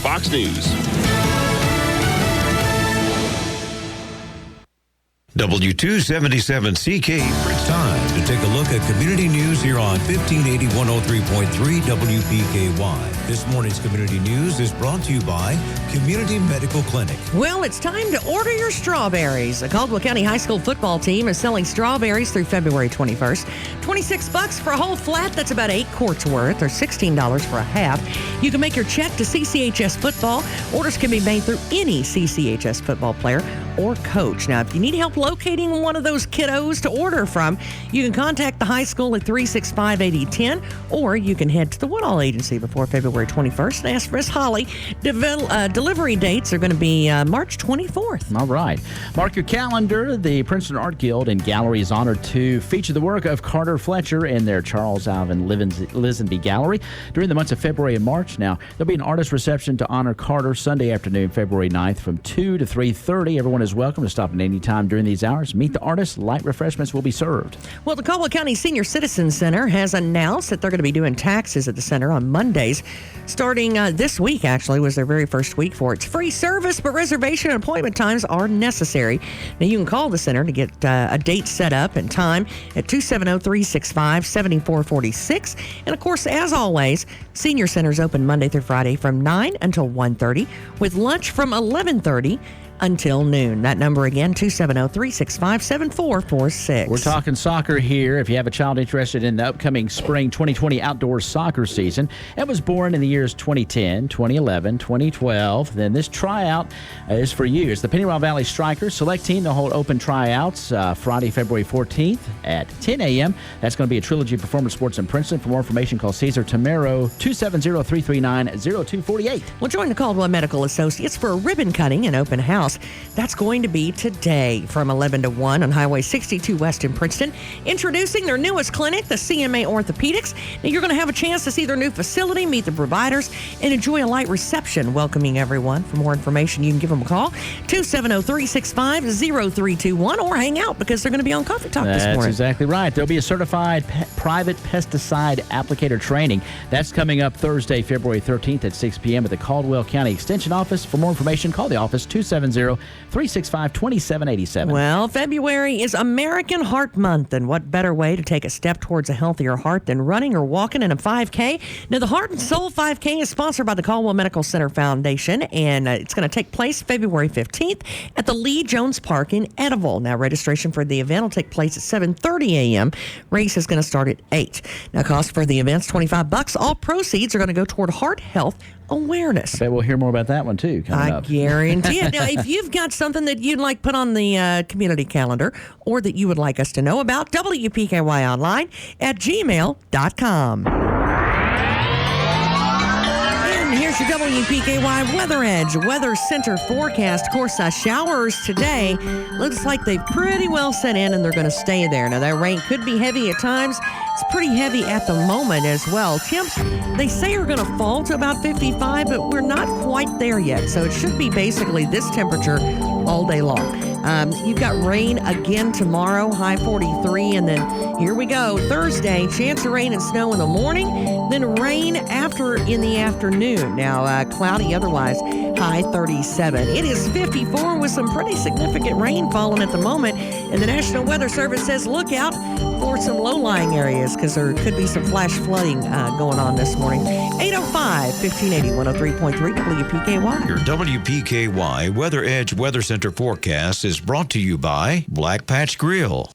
Fox News. W277CK. It's time to take a look at community news here on 1580 103.3 WPKY. This morning's community news is brought to you by Community Medical Clinic. Well, it's time to order your strawberries. The Caldwell County High School football team is selling strawberries through February 21st. $26 for a whole flat. That's about 8 quarts worth, or $16 for a half. You can make your check to CCHS football. Orders can be made through any CCHS football player or coach. Now, if you need help locating one of those kiddos to order from, you can contact the high school at 365-8010, or you can head to the Woodall Agency before February 21st and ask for Miss Holly. Delivery dates are going to be March 24th. All right. Mark your calendar. The Princeton Art Guild and Gallery is honored to feature the work of Carter Fletcher in their Charles Alvin Lisenby Gallery during the months of February and March. Now, there'll be an artist reception to honor Carter Sunday afternoon, February 9th from 2 to 3:30. Everyone is welcome to stop at any time during these hours. Meet the artist. Light refreshments will be served. Well, the Caldwell County Senior Citizen Center has announced that they're going to be doing taxes at the center on Mondays. Starting this week, actually, was their very first week for it. It's free service, but reservation and appointment times are necessary. Now, you can call the center to get a date set up and time at 270-365-7446. And, of course, as always, Senior Center's open Monday through Friday from 9 until 1:30, with lunch from 11:30 until noon. That number again, 270-365-7446. We're talking soccer here. If you have a child interested in the upcoming spring 2020 outdoor soccer season and was born in the years 2010, 2011, 2012, then this tryout is for you. It's the Pennyroyal Valley Strikers select team. They'll hold open tryouts Friday, February 14th at 10 a.m. That's going to be at Trilogy Performance Sports in Princeton. For more information, call Caesar Tamero, 270-339-0248. Well, join the Caldwell Medical Associates for a ribbon cutting and open house. That's going to be today from 11 to 1 on Highway 62 West in Princeton. Introducing their newest clinic, the CMA Orthopedics. Now, you're going to have a chance to see their new facility, meet the providers, and enjoy a light reception welcoming everyone. For more information, you can give them a call, 270-365-0321, or hang out because they're going to be on Coffee Talk this morning. That's exactly right. There'll be a certified private pesticide applicator training. That's coming up Thursday, February 13th at 6 p.m. at the Caldwell County Extension Office. For more information, call the office, 270-365-2787. Well, February is American Heart Month, and what better way to take a step towards a healthier heart than running or walking in a 5K? Now, the Heart and Soul 5K is sponsored by the Caldwell Medical Center Foundation, and it's going to take place February 15th at the Lee Jones Park in Ediville. Now, registration for the event will take place at 7:30 a.m. Race is going to start at 8. Now, cost for the event's $25. All proceeds are going to go toward heart health awareness. I bet we'll hear more about that one, too, coming up. I guarantee it. Now, if you've got something that you'd like put on the community calendar or that you would like us to know about, WPKY online at gmail.com. And here's your WPKY Weather Edge Weather Center forecast. Of course, showers today. Looks like they've pretty well set in and they're going to stay there. Now, that rain could be heavy at times. It's pretty heavy at the moment as well. Temps, they say, are going to fall to about 55, but we're not quite there yet. So it should be basically this temperature all day long. You've got rain again tomorrow, high 43, and then here we go. Thursday, chance of rain and snow in the morning, then rain in the afternoon. Now, cloudy otherwise, high 37. It is 54 with some pretty significant rain falling at the moment. And the National Weather Service says look out for some low-lying areas because there could be some flash flooding going on this morning. 805 1580 103.3 WPKY. Your WPKY Weather Edge Weather Center forecast is brought to you by Black Patch Grill.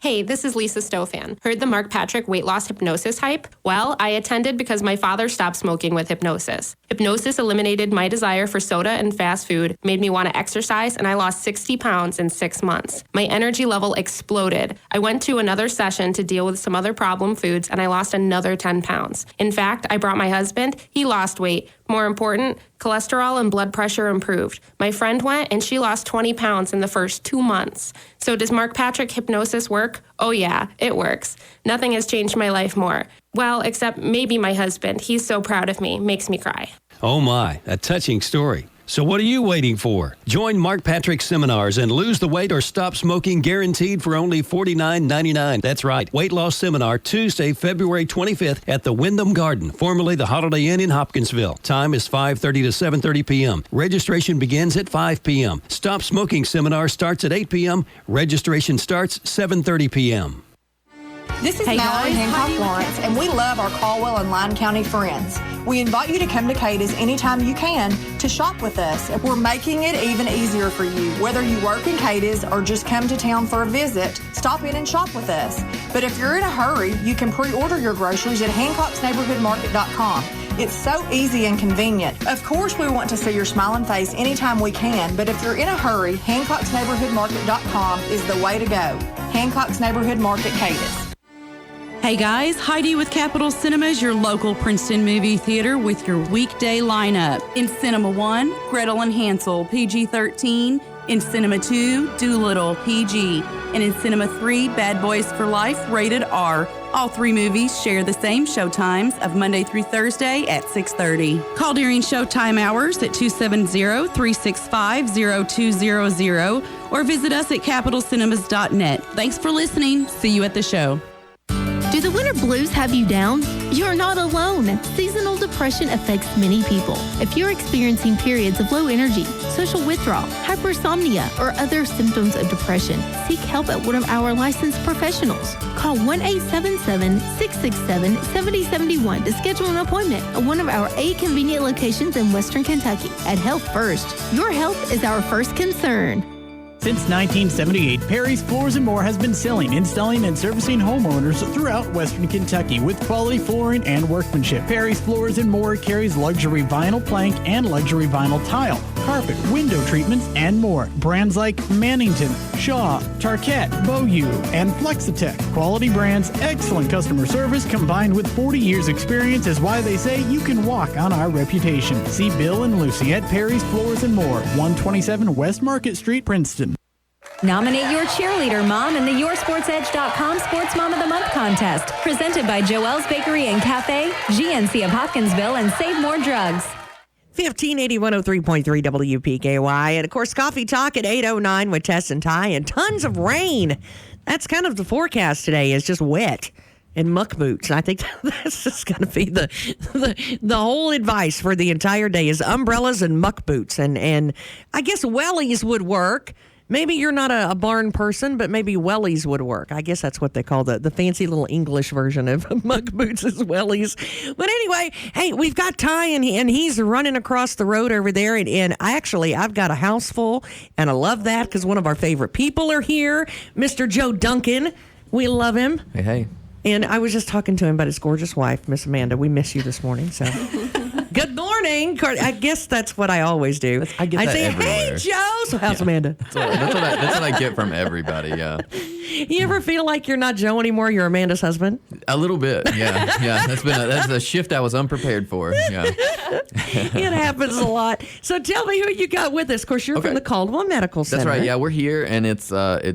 Hey, this is Lisa Stofan. Heard the Mark Patrick weight loss hypnosis hype? Well, I attended because my father stopped smoking with hypnosis. Hypnosis eliminated my desire for soda and fast food, made me want to exercise, and I lost 60 pounds in 6 months. My energy level exploded. I went to another session to deal with some other problem foods, and I lost another 10 pounds. In fact, I brought my husband. He lost weight. More important, cholesterol and blood pressure improved. My friend went and she lost 20 pounds in the first 2 months. So does Mark Patrick hypnosis work? Oh yeah, it works. Nothing has changed my life more. Well, except maybe my husband. He's so proud of me, makes me cry. Oh my, a touching story. So what are you waiting for? Join Mark Patrick's seminars and lose the weight or stop smoking guaranteed for only $49.99. That's right. Weight loss seminar Tuesday, February 25th at the Wyndham Garden, formerly the Holiday Inn in Hopkinsville. Time is 5:30 to 7:30 p.m. Registration begins at 5 p.m. Stop smoking seminar starts at 8 p.m. Registration starts 7:30 p.m. This is Mallory Hancock Lawrence, and we love our Caldwell and Lyon County friends. We invite you to come to Cada's anytime you can to shop with us. We're making it even easier for you. Whether you work in Cada's or just come to town for a visit, stop in and shop with us. But if you're in a hurry, you can pre-order your groceries at Hancock'sNeighborhoodMarket.com. It's so easy and convenient. Of course, we want to see your smiling face anytime we can, but if you're in a hurry, Hancock'sNeighborhoodMarket.com is the way to go. Hancock's Neighborhood Market, Cada's. Hey guys, Heidi with Capitol Cinemas, your local Princeton movie theater with your weekday lineup. In Cinema 1, Gretel and Hansel, PG-13. In Cinema 2, Doolittle, PG. And in Cinema 3, Bad Boys for Life, rated R. All three movies share the same showtimes of Monday through Thursday at 6:30. Call during showtime hours at 270-365-0200 or visit us at capitalcinemas.net. Thanks for listening. See you at the show. Do the winter blues have you down? You're not alone. Seasonal depression affects many people. If you're experiencing periods of low energy, social withdrawal, hypersomnia, or other symptoms of depression, seek help at one of our licensed professionals. Call 1-877-667-7071 to schedule an appointment at one of our 8 convenient locations in Western Kentucky. At Health First, your health is our first concern. Since 1978, Perry's Floors & More has been selling, installing, and servicing homeowners throughout Western Kentucky with quality flooring and workmanship. Perry's Floors & More carries luxury vinyl plank and luxury vinyl tile, carpet, window treatments, and more. Brands like Mannington, Shaw, Tarkett, Beaulieu, and Flexitech. Quality brands, excellent customer service, combined with 40 years experience is why they say you can walk on our reputation. See Bill and Lucy at Perry's Floors & More, 127 West Market Street, Princeton. Nominate your cheerleader mom in the YourSportsEdge.com Sports Mom of the Month contest, presented by Joelle's Bakery and Cafe, GNC of Hopkinsville, and Save More Drugs. 1580 103.3 WPKY. And of course, Coffee Talk at 8:09 with Tess and Ty, and tons of rain. That's kind of the forecast today, is just wet and muck boots. I think that's just going to be the whole advice for the entire day is umbrellas and muck boots. And I guess wellies would work. Maybe you're not a barn person, but maybe wellies would work. I guess that's what they call the fancy little English version of muck boots is wellies. But anyway, hey, we've got Ty, and he's running across the road over there. And I've got a house full, and I love that because one of our favorite people are here, Mr. Joe Duncan. We love him. Hey. And I was just talking to him about his gorgeous wife, Miss Amanda. We miss you this morning, so... Good morning. I guess that's what I always do. I get that say, everywhere. Hey, Joe. So how's Amanda? That's what I get from everybody, yeah. You ever feel like you're not Joe anymore? You're Amanda's husband? A little bit, yeah. That's a shift I was unprepared for, yeah. It happens a lot. So tell me who you got with us. Of course, you're from the Caldwell Medical Center. That's right, yeah. We're here, and it's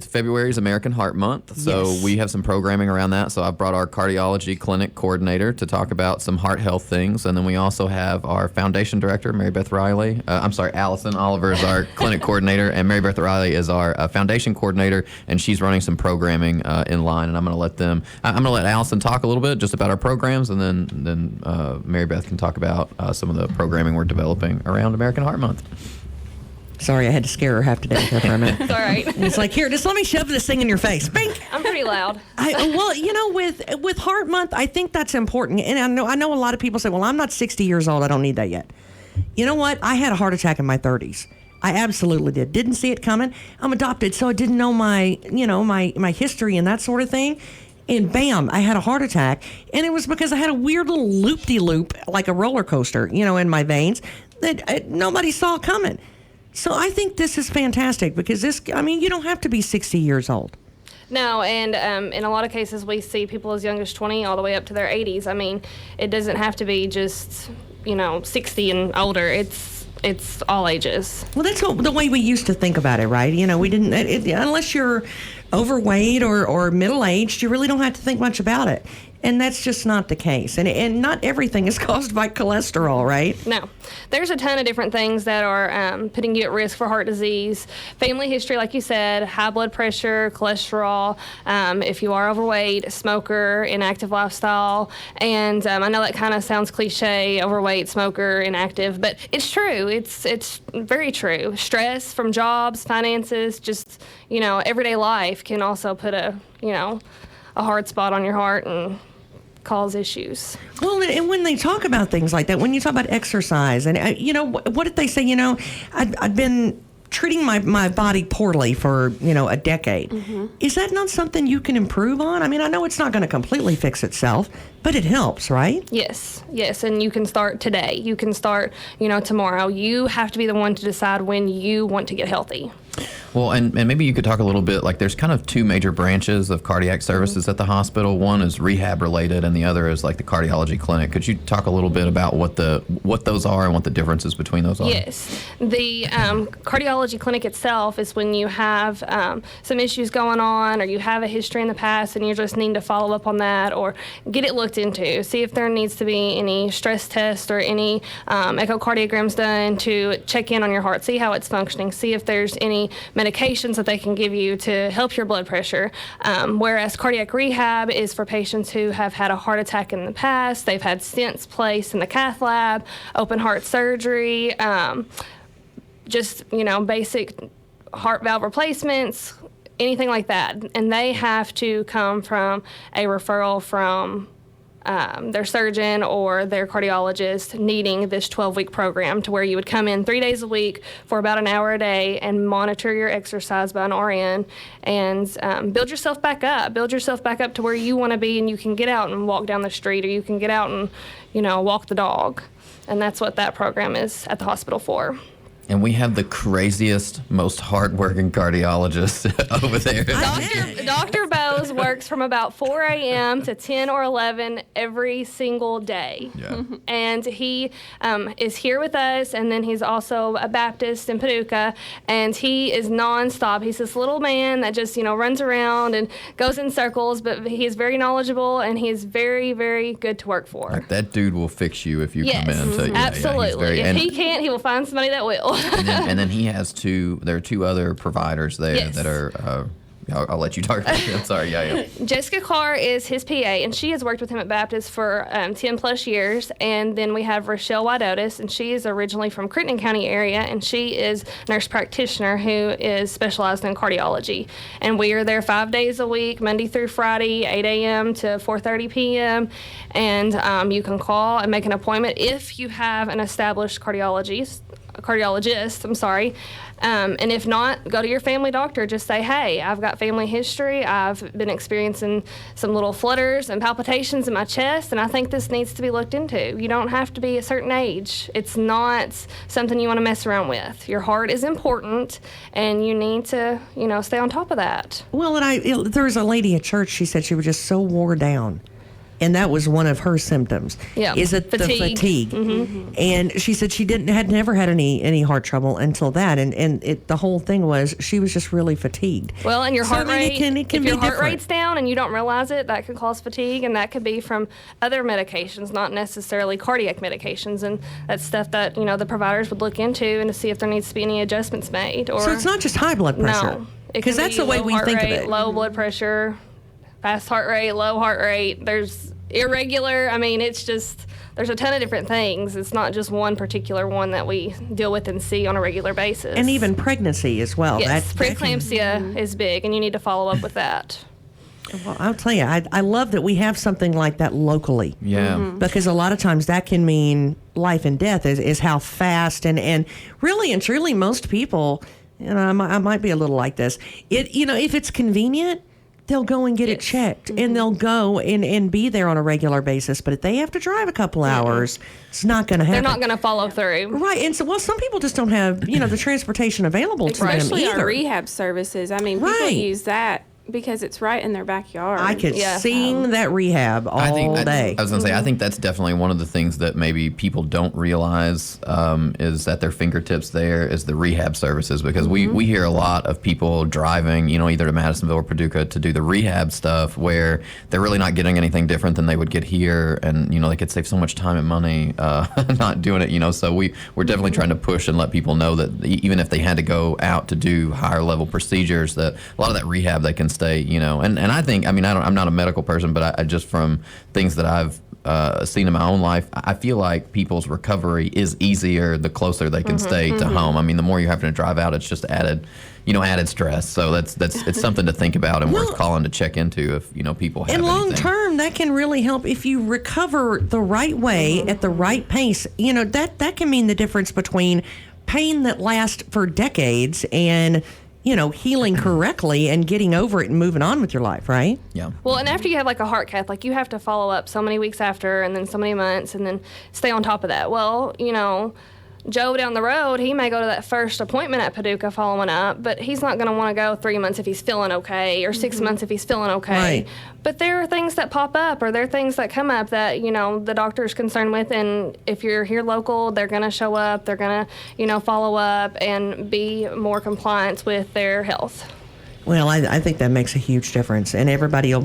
February's American Heart Month, so we have some programming around that. So I've brought our cardiology clinic coordinator to talk about some heart health things, and then we also have our foundation director, Mary Beth Riley. Allison Oliver is our clinic coordinator, and Mary Beth Riley is our foundation coordinator, and she's running some programming in line. And I'm going to let Allison talk a little bit just about our programs, and then Mary Beth can talk about some of the programming we're developing around American Heart Month. Sorry, I had to scare her half to death there for a minute. It's all right. It's like, here, just let me shove this thing in your face. Bink! I'm pretty loud. With Heart Month, I think that's important. And I know a lot of people say, well, I'm not 60 years old. I don't need that yet. You know what? I had a heart attack in my 30s. I absolutely did. Didn't see it coming. I'm adopted, so I didn't know my history and that sort of thing. And bam, I had a heart attack. And it was because I had a weird little loop-de-loop, like a roller coaster, in my veins that nobody saw coming. So I think this is fantastic because you don't have to be 60 years old. No, and in a lot of cases we see people as young as 20 all the way up to their 80s. I mean, it doesn't have to be just, 60 and older. It's all ages. Well, that's the way we used to think about it, right? We didn't, unless you're overweight or middle-aged, you really don't have to think much about it. And that's just not the case. And not everything is caused by cholesterol, right? No. There's a ton of different things that are putting you at risk for heart disease. Family history, like you said, high blood pressure, cholesterol, if you are overweight, smoker, inactive lifestyle. And I know that kind of sounds cliche, overweight, smoker, inactive, but it's true. It's very true. Stress from jobs, finances, just, everyday life can also put a hard spot on your heart and cause issues. Well, and when they talk about things like that, when you talk about exercise, and what did they say? I'd been treating my body poorly for a decade. Mm-hmm. Is that not something you can improve on? I mean, I know it's not going to completely fix itself, but it helps, right? Yes, and you can start today. You can start, tomorrow. You have to be the one to decide when you want to get healthy. Well, and maybe you could talk a little bit, like there's kind of two major branches of cardiac services at the hospital. One is rehab related and the other is like the cardiology clinic. Could you talk a little bit about what those are and what the differences between those are? Yes. The cardiology clinic itself is when you have some issues going on or you have a history in the past and you just need to follow up on that or get it looked into. See if there needs to be any stress tests or any echocardiograms done to check in on your heart, see how it's functioning, see if there's any medications that they can give you to help your blood pressure. Whereas cardiac rehab is for patients who have had a heart attack in the past, they've had stents placed in the cath lab, open heart surgery, just, basic heart valve replacements, anything like that. And they have to come from a referral from their surgeon or their cardiologist needing this 12-week program to where you would come in 3 days a week for about an hour a day and monitor your exercise by an RN and build yourself back up to where you want to be and you can get out and walk down the street or you can get out and, walk the dog. And that's what that program is at the hospital for. And we have the craziest, most hardworking cardiologist over there. Dr. Bose works from about 4 a.m. to 10 or 11 every single day. Yeah. And he is here with us, and then he's also a Baptist in Paducah, and he is nonstop. He's this little man that just, runs around and goes in circles, but he's very knowledgeable, and he's very, very good to work for. Like that dude will fix you if you come in. Yes, absolutely. If he can't, he will find somebody that will. And then he has there are two other providers there that are, I'll let you talk about it. I'm sorry, yeah. Jessica Carr is his PA, and she has worked with him at Baptist for 10 plus years. And then we have Rochelle Widotis, and she is originally from Crittenden County area, and she is a nurse practitioner who is specialized in cardiology. And we are there 5 days a week, Monday through Friday, 8 a.m. to 4:30 p.m. And you can call and make an appointment if you have an established cardiologist. And if not, go to your family doctor. Just say, hey, I've got family history. I've been experiencing some little flutters and palpitations in my chest, and I think this needs to be looked into. You don't have to be a certain age. It's not something you want to mess around with. Your heart is important, and you need to, stay on top of that. Well, and there was a lady at church, she said she was just so wore down. And that was one of her symptoms. Yeah, is it fatigue. The fatigue? Mm-hmm. And she said she had never had any heart trouble until that. And the whole thing was she was just really fatigued. Well, and your heart rate, it can if your be heart different. rate's down and you don't realize it, that could cause fatigue, and that could be from other medications, not necessarily cardiac medications. And that's stuff that the providers would look into and to see if there needs to be any adjustments made. Or so it's not just high blood pressure. No, because that's the way we think of it. Low blood pressure, fast heart rate, low heart rate. There's irregular. I mean, it's just, there's a ton of different things. It's not just one particular one that we deal with and see on a regular basis. And even pregnancy as well. Yes, preeclampsia is big, and you need to follow up with that. Well, I'll tell you, I love that we have something like that locally. Yeah. Mm-hmm. Because a lot of times that can mean life and death is how fast and really and truly most people, I might be a little like this. If it's convenient, they'll go and get it checked, and they'll go and be there on a regular basis. But if they have to drive a couple hours, it's not going to happen. They're not going to follow through. Right. And so, some people just don't have, the transportation available to them either. Especially our rehab services. I mean, people use that because it's right in their backyard. I could sing that rehab all day. I was going to say, I think that's definitely one of the things that maybe people don't realize is at their fingertips there is the rehab services, because we hear a lot of people driving, either to Madisonville or Paducah to do the rehab stuff where they're really not getting anything different than they would get here, and, they could save so much time and money not doing it, so we're definitely trying to push and let people know that even if they had to go out to do higher level procedures, that a lot of that rehab they can stay, and I think, I'm not a medical person, but I just from things that I've seen in my own life, I feel like people's recovery is easier the closer they can stay to home. The more you're having to drive out, it's just added stress. So it's something to think about and worth calling to check into if people have. And long anything. term, that can really help if you recover the right way at the right pace. That can mean the difference between pain that lasts for decades and healing correctly and getting over it and moving on with your life, right? Yeah. Well, and after you have like a heart cath, like you have to follow up so many weeks after and then so many months and then stay on top of that. Well, Joe down the road, he may go to that first appointment at Paducah following up, but he's not going to want to go 3 months if he's feeling okay or 6 months if he's feeling okay. Right. But there are things that pop up or there are things that come up that, the doctor's concerned with. And if you're here local, they're going to show up. They're going to, follow up and be more compliant with their health. Well, I think that makes a huge difference. And everybody will,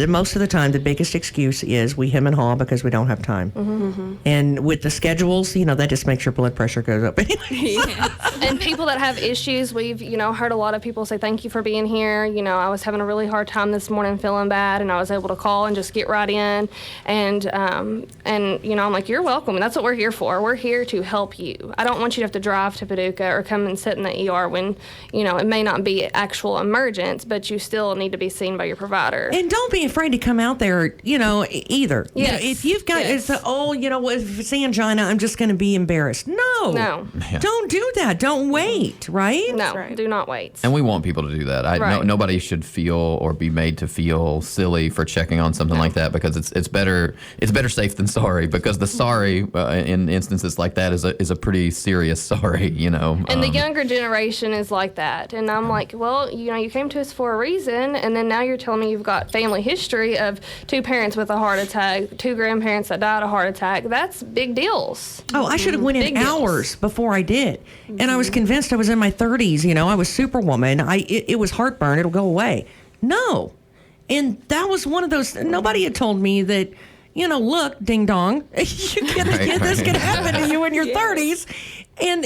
most of the time, the biggest excuse is we hem and haw because we don't have time. And with the schedules, that just makes your blood pressure goes up. And people that have issues, we've, heard a lot of people say, thank you for being here. I was having a really hard time this morning, feeling bad, and I was able to call and just get right in. And I'm like, you're welcome. And that's what we're here for. We're here to help you. I don't want you to have to drive to Paducah or come and sit in the ER when, it may not be actual emergency, but you still need to be seen by your provider. And don't be afraid to come out there, either. Yes. If you've got, it's if it's angina, I'm just going to be embarrassed. No. Don't do that. Don't wait, right? No, do not wait. And we want people to do that. Nobody should feel or be made to feel silly for checking on something like that, because it's better safe than sorry, because the sorry in instances like that is a pretty serious sorry, And the younger generation is like that. And I'm like, well, you came to us for a reason, and then now you're telling me you've got family history of 2 parents with a heart attack, 2 grandparents that died of heart attack. That's big deals. Oh, I should have went in hours before I did. And I was convinced I was in my 30s. I was superwoman. It was heartburn. It'll go away. No. And that was one of those, nobody had told me that, look, ding dong, this could happen to you in your 30s. And,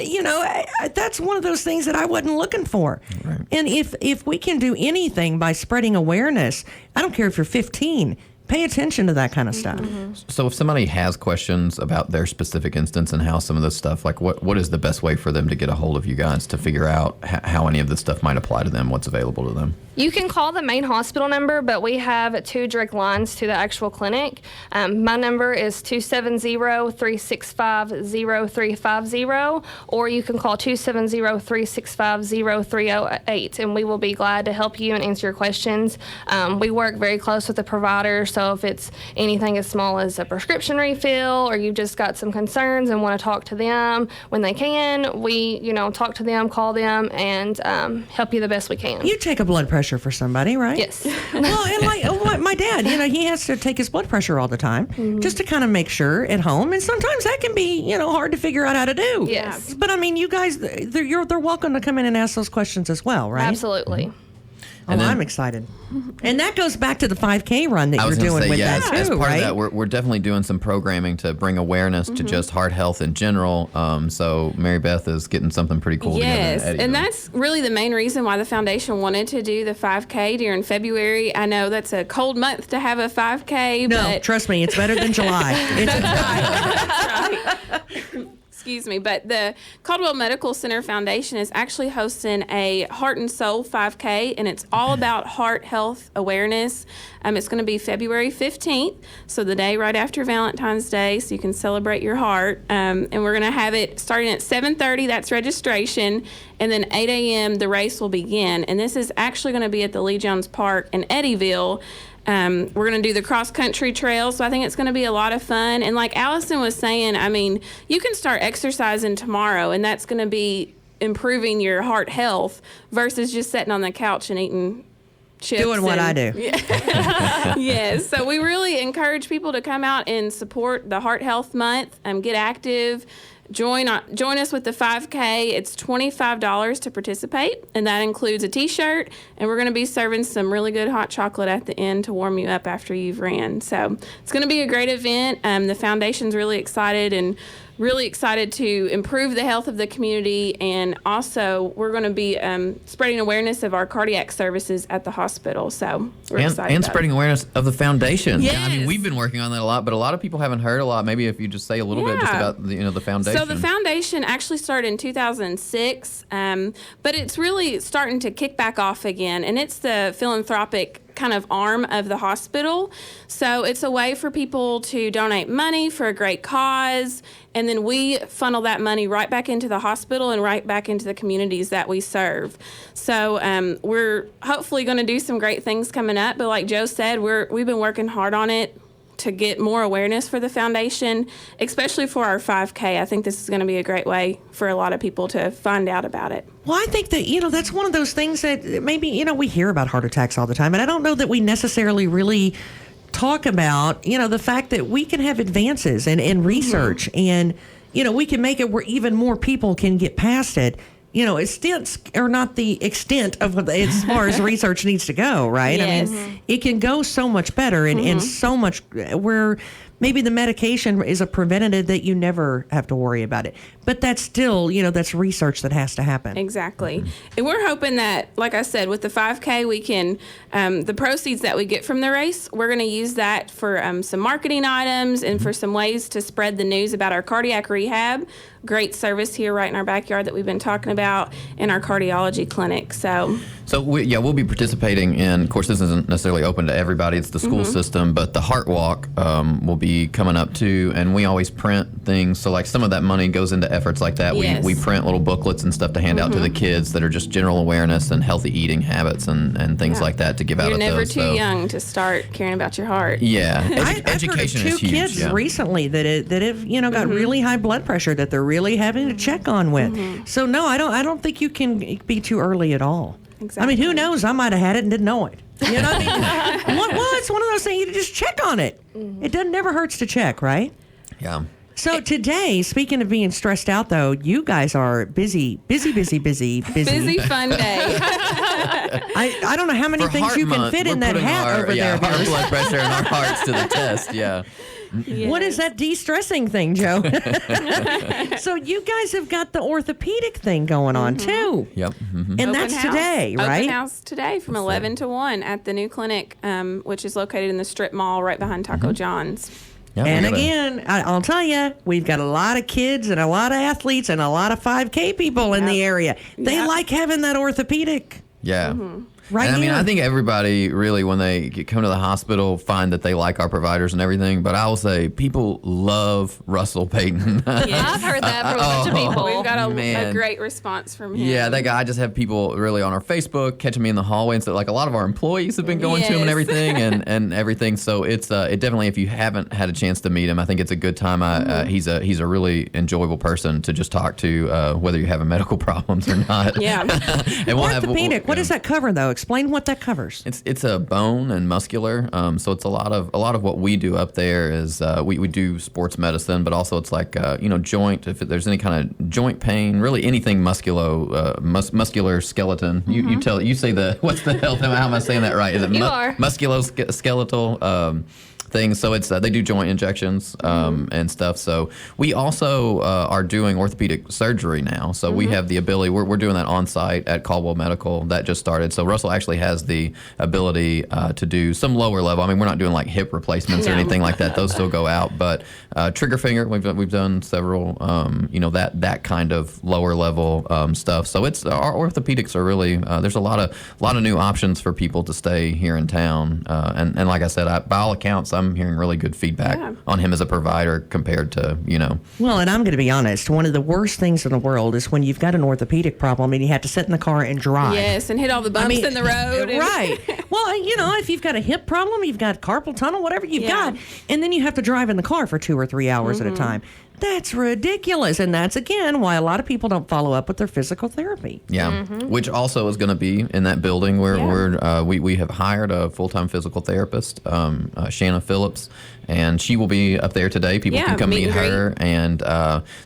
that's one of those things that I wasn't looking for. Right. And if we can do anything by spreading awareness, I don't care if you're 15, pay attention to that kind of stuff. So if somebody has questions about their specific instance and how some of this stuff, like what is the best way for them to get a hold of you guys to figure out how any of this stuff might apply to them, what's available to them? You can call the main hospital number, but we have 2 direct lines to the actual clinic. My number is 270-365-0350, or you can call 270-365-0308, and we will be glad to help you and answer your questions. We work very close with the provider, so if it's anything as small as a prescription refill, or you've just got some concerns and want to talk to them when they can, we, talk to them, call them, and help you the best we can. You take a blood pressure for somebody, right? Yes. Well, and my dad, he has to take his blood pressure all the time just to kind of make sure at home. And sometimes that can be, hard to figure out how to do. Yes. But you guys, they're welcome to come in and ask those questions as well, right? Absolutely. And I'm excited. And that goes back to the 5K run that you're doing with that too, as part right? of that, we're definitely doing some programming to bring awareness to just heart health in general. So Mary Beth is getting something pretty cool together. Yes, and that's really the main reason why the foundation wanted to do the 5K during February. I know that's a cold month to have a 5K. No, but trust me, it's better than July. That's right. Excuse me, but the Caldwell Medical Center Foundation is actually hosting a Heart and Soul 5K, and it's all about heart health awareness. It's going to be February 15th, so the day right after Valentine's Day, so you can celebrate your heart. And we're going to have it starting at 7:30, that's registration, and then 8 a.m. the race will begin. And this is actually going to be at the Lee Jones Park in Eddyville. We're going to do the cross-country trail, so I think it's going to be a lot of fun. And like Allison was saying, you can start exercising tomorrow, and that's going to be improving your heart health versus just sitting on the couch and eating chips. Doing what I do. Yes. So we really encourage people to come out and support the Heart Health Month. Get active. Join us with the 5K. It's $25 to participate, and that includes a T-shirt, and we're going to be serving some really good hot chocolate at the end to warm you up after you've ran. So it's going to be a great event. The foundation's really excited to improve the health of the community, and also we're going to be spreading awareness of our cardiac services at the hospital. So we're excited and about spreading awareness of the foundation. Yes. Yeah, I mean, we've been working on that a lot, but a lot of people haven't heard a lot. Maybe if you just say a little bit just about the foundation. So the foundation actually started in 2006, but it's really starting to kick back off again, and it's the philanthropic kind of arm of the hospital. So it's a way for people to donate money for a great cause, and then we funnel that money right back into the hospital and right back into the communities that we serve. So we're hopefully going to do some great things coming up, but like Joe said, we've been working hard on it to get more awareness for the foundation, especially for our 5K. I think this is going to be a great way for a lot of people to find out about it. Well, I think that, that's one of those things that maybe, we hear about heart attacks all the time, and I don't know that we necessarily really talk about, the fact that we can have advances in research, and, we can make it where even more people can get past it. Extents are not the extent of as far as research needs to go, right? Yes. I mean, it can go so much better and so much where maybe the medication is a preventative that you never have to worry about it. But that's still, that's research that has to happen. Exactly. And we're hoping that, like I said, with the 5K, we can, the proceeds that we get from the race, we're going to use that for some marketing items and for some ways to spread the news about our cardiac rehab. Great service here right in our backyard that we've been talking about in our cardiology clinic. So we'll be participating in, of course, this isn't necessarily open to everybody. It's the school system, but the Heart Walk will be coming up too, and we always print things. So like some of that money goes into efforts like that. Yes. We print little booklets and stuff to hand out to the kids that are just general awareness and healthy eating habits and things like that to give out You're of never those. too young to start caring about your heart. Yeah. Education is huge. I've heard of two kids yeah. recently that have got really high blood pressure that they're really having to check on with. So no, I don't think you can be too early at all. Exactly. I mean, who knows? I might have had it and didn't know it. You know what I mean? Well, it's one of those things you just check on it. It never hurts to check, right? Yeah. So today, speaking of being stressed out, though, you guys are busy. Busy fun day. I don't know how many For things Heart you can Month, fit in we're that putting hat our, over there. our Bruce. blood pressure and our hearts to the test. Yeah. Yes. What is that de-stressing thing, Joe? So you guys have got the orthopedic thing going on, too. Yep. And Open that's house. today, right? Open house today from 11 to 1 at the new clinic, which is located in the strip mall right behind Taco John's. Yep, And again, I'll tell you, we've got a lot of kids and a lot of athletes and a lot of 5K people in the area. They like having that orthopedic. Yeah. Right and I mean, here. I think everybody really, when they come to the hospital, find that they like our providers and everything. But I will say, people love Russell Payton. Yeah, I've heard that from a bunch of people. We've got a man. great response from him. Yeah, that guy. I just have people really on our Facebook catching me in the hallway, and so like a lot of our employees have been going to him and Yes. everything, and everything. So it definitely, if you haven't had a chance to meet him, I think it's a good time. He's a really enjoyable person to just talk to, whether you're having medical problems or not. Yeah. And Orthopedic, what does that cover, though? Explain what that covers. It's a bone and muscular. So it's a lot of what we do up there is we do sports medicine, but also it's like joint. If there's any kind of joint pain, really anything muscular skeleton. You say what's the health? How am I saying that right? Is it musculoskeletal? Things. So it's they do joint injections and stuff. So we also are doing orthopedic surgery now. So we have the ability. We're doing that on site at Caldwell Medical. That just started. So Russell actually has the ability to do some lower level. I mean, we're not doing like hip replacements or anything like that. Those still go out. But trigger finger, we've done several. That kind of lower level stuff. So it's our orthopedics are really there's a lot of new options for people to stay here in town. And like I said, by all accounts, I'm hearing really good feedback on him as a provider compared to, Well, and I'm going to be honest, one of the worst things in the world is when you've got an orthopedic problem and you have to sit in the car and drive. Yes, and hit all the bumps in the road. Right. Well, if you've got a hip problem, you've got carpal tunnel, whatever you've got, and then you have to drive in the car for 2 or 3 hours at a time. That's ridiculous. And that's, again, why a lot of people don't follow up with their physical therapy. Yeah, which also is going to be in that building where we have hired a full-time physical therapist, Shanna Phillips, and she will be up there today. People can come meet her. And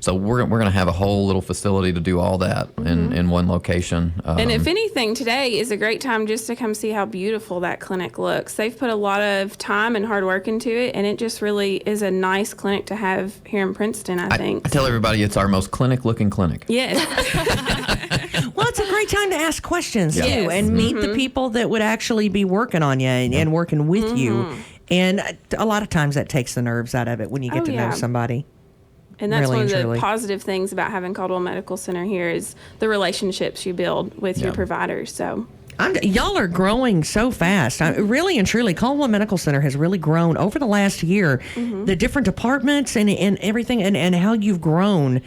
so we're going to have a whole little facility to do all that in one location. And if anything, today is a great time just to come see how beautiful that clinic looks. They've put a lot of time and hard work into it, and it just really is a nice clinic to have here in Princeton, I think. I tell everybody it's our most clinic-looking clinic. Yes. Well, it's a great time to ask questions, too, Yes. and meet the people that would actually be working on you and working with you. And a lot of times that takes the nerves out of it when you get to know somebody. And that's really one of the truly. positive things about having Caldwell Medical Center here is the relationships you build with your providers. So y'all are growing so fast. Really and truly, Caldwell Medical Center has really grown over the last year. The different departments and everything and how you've grown.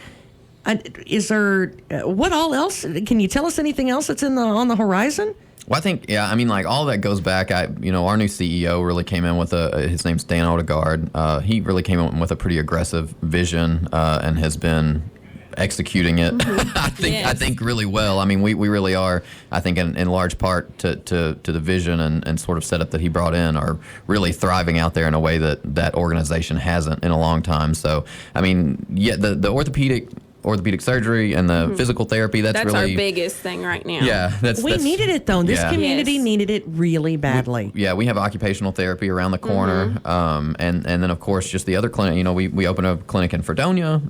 Is there, what all else? Can you tell us anything else that's on the horizon? Well, I think, like all that goes back. Our new CEO really came in with his name's Dan Odegaard. He really came in with a pretty aggressive vision and has been executing it. I think really well. I mean, we really are. I think in large part to the vision and sort of setup that he brought in are really thriving out there in a way that organization hasn't in a long time. So, I mean, the orthopedic surgery and the physical therapy, that's really our biggest thing right now. Yeah, we needed it though. This community needed it really badly. We have occupational therapy around the corner, and then of course just the other clinic. We opened a clinic in Fredonia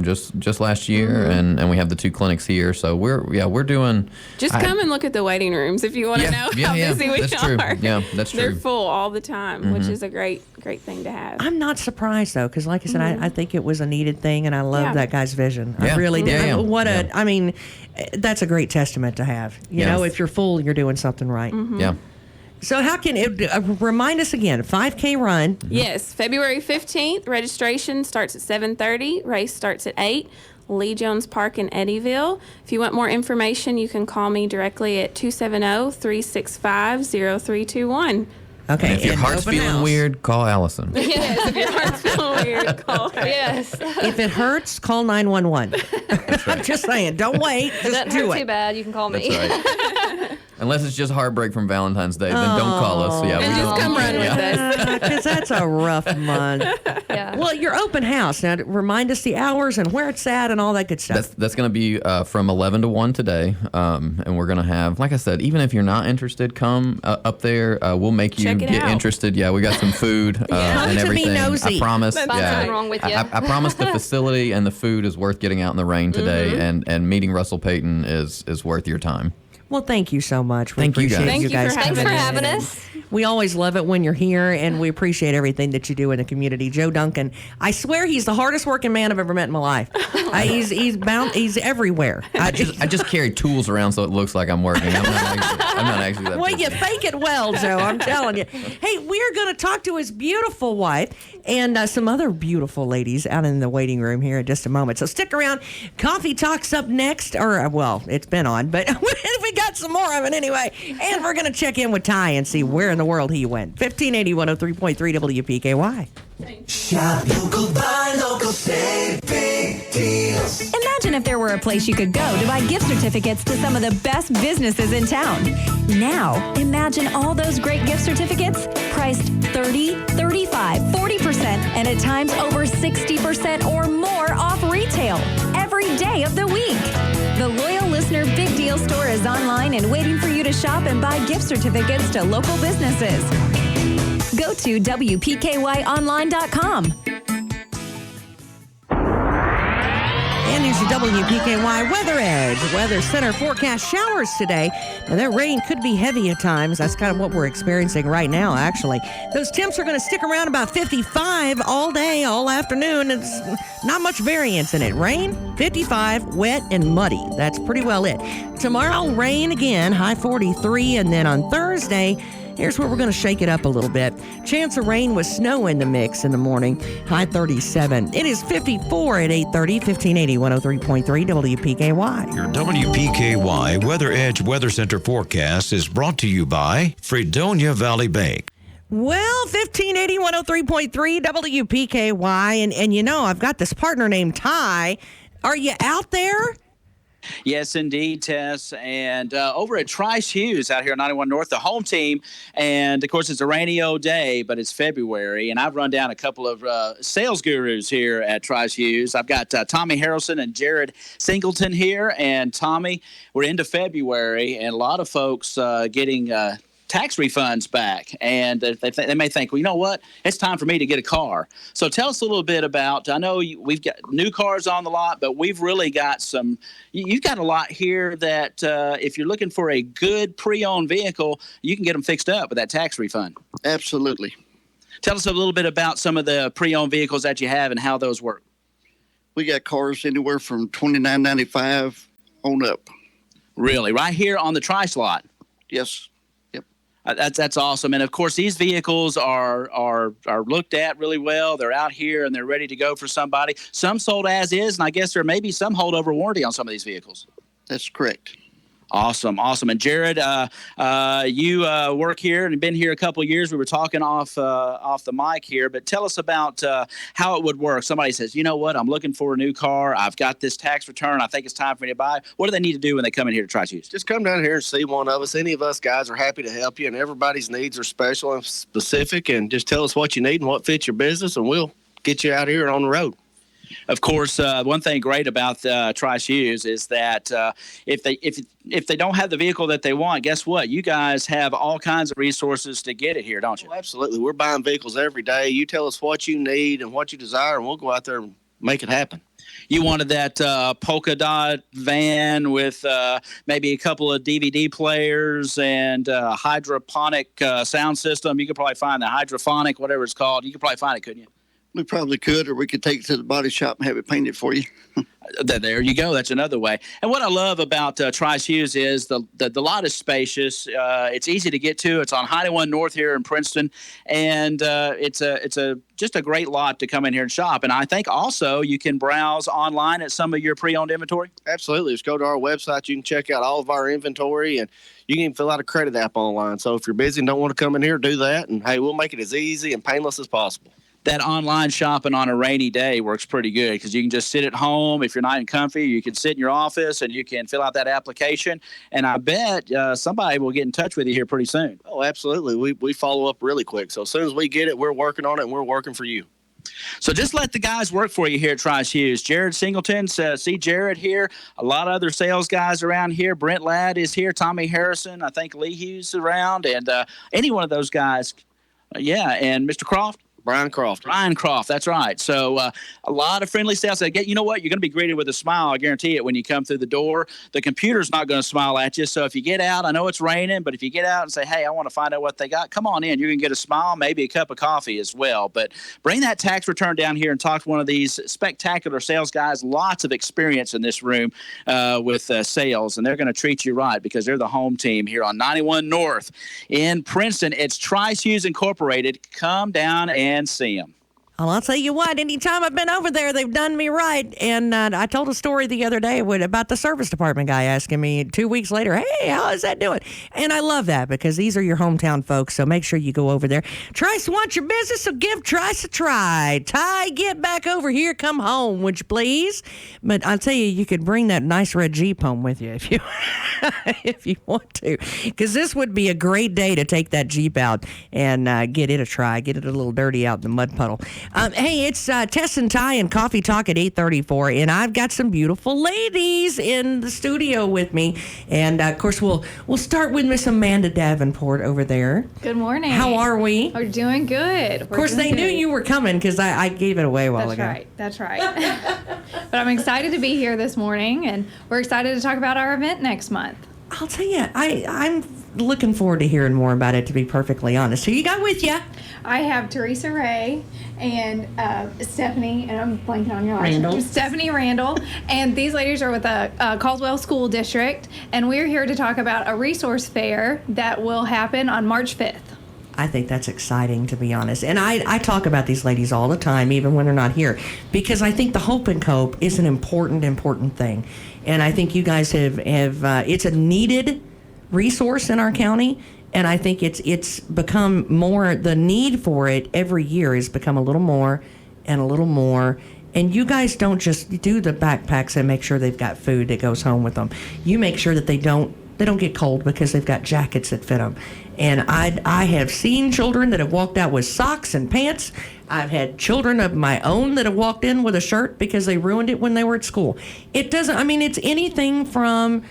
just last year, and we have the 2 clinics here. So we're doing. Just come and look at the waiting rooms if you want to know how busy we that's are. True. Yeah, that's true. They're full all the time, which is a great thing to have. I'm not surprised though, because like I said, I think it was a needed thing, and I love that guy's vision. I really did. I mean, that's a great testament to have. You know, if you're full, you're doing something right. Yeah. So how can it remind us again? 5K run. Yes, February 15th. Registration starts at 7:30. Race starts at 8. Lee Jones Park in Eddyville. If you want more information, you can call me directly at 270-365-0321. Okay. And if your heart's feeling weird, call Allison. Yes, if your heart's feeling weird, call her. Yes. If it hurts, call 911. I'm just saying, don't wait. Just Doesn't do hurt it. too bad. You can call me. That's right. Unless it's just heartbreak from Valentine's Day, then don't call us. Yeah, And just come run with us. Because that's a rough month. Yeah. Well, your open house. Now, remind us the hours and where it's at and all that good stuff. That's going to be from 11 to 1 today. And we're going to have, like I said, even if you're not interested, come up there. We'll make you Check it get out. interested. Yeah, we got some food Come and to be everything. nosy. I promise. Find something wrong with you. I promise the facility and the food is worth getting out in the rain today. And meeting Russell Payton is worth your time. Well, thank you so much. We Thank you, appreciate guys. Thank you guys for coming Thanks for in. having us. We always love it when you're here, and we appreciate everything that you do in the community. Joe Duncan, I swear he's the hardest working man I've ever met in my life. He's everywhere. I just carry tools around so it looks like I'm working. I'm not actually that Well, busy. you fake it well, Joe. I'm telling you. Hey, we're going to talk to his beautiful wife and some other beautiful ladies out in the waiting room here in just a moment. So stick around. Coffee Talk's up next. Or, well, it's been on, but we got some more of it anyway. And we're going to check in with Ty and see where in the world he went. 1580 103.3 WPKY. Shop local, buy local, save big deals. Imagine if there were a place you could go to buy gift certificates to some of the best businesses in town. Now, imagine all those great gift certificates priced 30, 35, 40%, and at times over 60% or more off retail every day of the week. The Loyal Listener Big Deal Store is online and waiting for you to shop and buy gift certificates to local businesses. Go to WPKYonline.com. And here's your WPKY Weather Edge. Weather Center forecast showers today. Now, that rain could be heavy at times. That's kind of what we're experiencing right now, actually. Those temps are going to stick around about 55 all day, all afternoon. It's not much variance in it. Rain, 55, wet, and muddy. That's pretty well it. Tomorrow, rain again, high 43. And then on Thursday, here's where we're going to shake it up a little bit. Chance of rain with snow in the mix in the morning, high 37. It is 54 at 8:30, 1580, 103.3 WPKY. Your WPKY Weather Edge Weather Center forecast is brought to you by Fredonia Valley Bank. Well, 1580 103.3 WPKY. And you know, I've got this partner named Ty. Are you out there? Yes, indeed, Tess. And over at Trice Hughes out here on 91 North, the home team. And, of course, it's a rainy old day, but it's February. And I've run down a couple of sales gurus here at Trice Hughes. I've got Tommy Harrelson and Jared Singleton here. And, Tommy, we're into February, and a lot of folks getting tax refunds back, and they may think, well, you know what, it's time for me to get a car. So tell us a little bit about, I know we've got new cars on the lot, but we've really got you've got a lot here that if you're looking for a good pre-owned vehicle, you can get them fixed up with that tax refund. Absolutely. Tell us a little bit about some of the pre-owned vehicles that you have and how those work. We got cars anywhere from $29.95 on up. Really? Right here on the Trice lot? Yes. That's awesome. And, of course, these vehicles are looked at really well. They're out here, and they're ready to go for somebody. Some sold as is, and I guess there may be some holdover warranty on some of these vehicles. That's correct. Awesome. And Jared, you work here and have been here a couple of years. We were talking off the mic here, but tell us about how it would work. Somebody says, you know what, I'm looking for a new car. I've got this tax return. I think it's time for me to buy. What do they need to do when they come in here to Trice Hughes? Just come down here and see one of us. Any of us guys are happy to help you, and everybody's needs are special and specific. And just tell us what you need and what fits your business, and we'll get you out here and on the road. Of course, one thing great about Trice Hughes is that if they don't have the vehicle that they want, guess what? You guys have all kinds of resources to get it here, don't you? Oh, absolutely. We're buying vehicles every day. You tell us what you need and what you desire, and we'll go out there and make it happen. You wanted that polka dot van with maybe a couple of DVD players and hydroponic sound system. You could probably find the hydrophonic, whatever it's called. You could probably find it, couldn't you? We probably could, or we could take it to the body shop and have it painted for you. There you go. That's another way. And what I love about Trice Hughes is the lot is spacious. It's easy to get to. It's on Highway 1 North here in Princeton, and it's just a great lot to come in here and shop. And I think also you can browse online at some of your pre-owned inventory. Absolutely. Just go to our website. You can check out all of our inventory, and you can even fill out a credit app online. So if you're busy and don't want to come in here, do that. And hey, we'll make it as easy and painless as possible. That online shopping on a rainy day works pretty good because you can just sit at home. If you're not in comfy, you can sit in your office and you can fill out that application. And I bet somebody will get in touch with you here pretty soon. Oh, absolutely. We follow up really quick. So as soon as we get it, we're working on it, and we're working for you. So just let the guys work for you here at Trice Hughes. Jared Singleton, see Jared here. A lot of other sales guys around here. Brent Ladd is here. Tommy Harrison. I think Lee Hughes around. And any one of those guys. And Mr. Croft. Brian Croft, that's right. So a lot of friendly sales. You know what? You're going to be greeted with a smile, I guarantee it, when you come through the door. The computer's not going to smile at you. So if you get out, I know it's raining, but if you get out and say, hey, I want to find out what they got, come on in. You can get a smile, maybe a cup of coffee as well. But bring that tax return down here and talk to one of these spectacular sales guys. Lots of experience in this room with sales, and they're going to treat you right because they're the home team here on 91 North in Princeton. It's Trice Hughes Incorporated. Come down and see them. Well, I'll tell you what, anytime I've been over there, they've done me right. And I told a story the other day about the service department guy asking me 2 weeks later, hey, how is that doing? And I love that because these are your hometown folks, so make sure you go over there. Trice wants your business, so give Trice a try. Ty, get back over here. Come home, would you please? But I'll tell you, you could bring that nice red Jeep home with you if you if you want to, because this would be a great day to take that Jeep out and get it a try, get it a little dirty out in the mud puddle. Hey, it's Tess and Ty and Coffee Talk at 8:34, and I've got some beautiful ladies in the studio with me. And, of course, we'll start with Miss Amanda Davenport over there. Good morning. How are we? We're doing good. Of course, they knew you were coming because I gave it away a while ago. That's right. But I'm excited to be here this morning, and we're excited to talk about our event next month. I'll tell you, I'm looking forward to hearing more about it, to be perfectly honest. Who you got with you? I have Teresa Ray and Stephanie, and I'm blanking on your last name. Stephanie Randall. And these ladies are with the Caldwell School District, and we're here to talk about a resource fair that will happen on March 5th. I think that's exciting, to be honest. And I talk about these ladies all the time, even when they're not here, because I think the Hope and Cope is an important thing. And I think you guys have it's a needed resource in our county. And I think it's become more, the need for it every year has become a little more and a little more. And you guys don't just do the backpacks and make sure they've got food that goes home with them. You make sure that they don't get cold because they've got jackets that fit them. And I have seen children that have walked out with socks and pants. I've had children of my own that have walked in with a shirt because they ruined it when they were at school. It doesn't, I mean, it's anything from,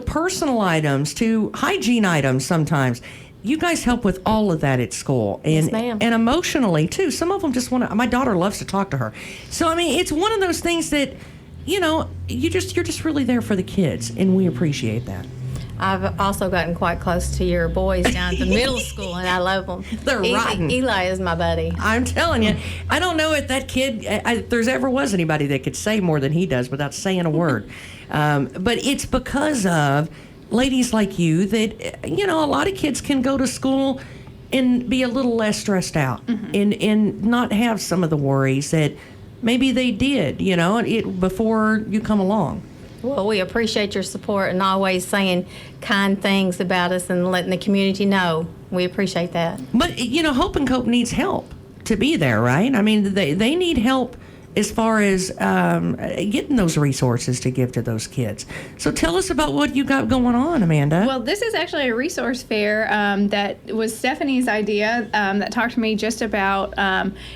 personal items to hygiene items sometimes. You guys help with all of that at school, and Yes, ma'am. and emotionally too. Some of them just want to. My daughter loves to talk to her, so I mean, it's one of those things that, you're just really there for the kids, and we appreciate that. I've also gotten quite close to your boys down at the middle school, and I love them. They're rotten. Eli is my buddy. I'm telling you, I don't know if that kid, if there's ever was anybody that could say more than he does without saying a word. But it's because of ladies like you that, a lot of kids can go to school and be a little less stressed out and not have some of the worries that maybe they did, before you come along. Well, we appreciate your support and always saying kind things about us and letting the community know. We appreciate that. But, Hope and Cope needs help to be there, right? I mean, they need help as far as getting those resources to give to those kids. So tell us about what you got going on, Amanda. Well, this is actually a resource fair that was Stephanie's idea that talked to me just about,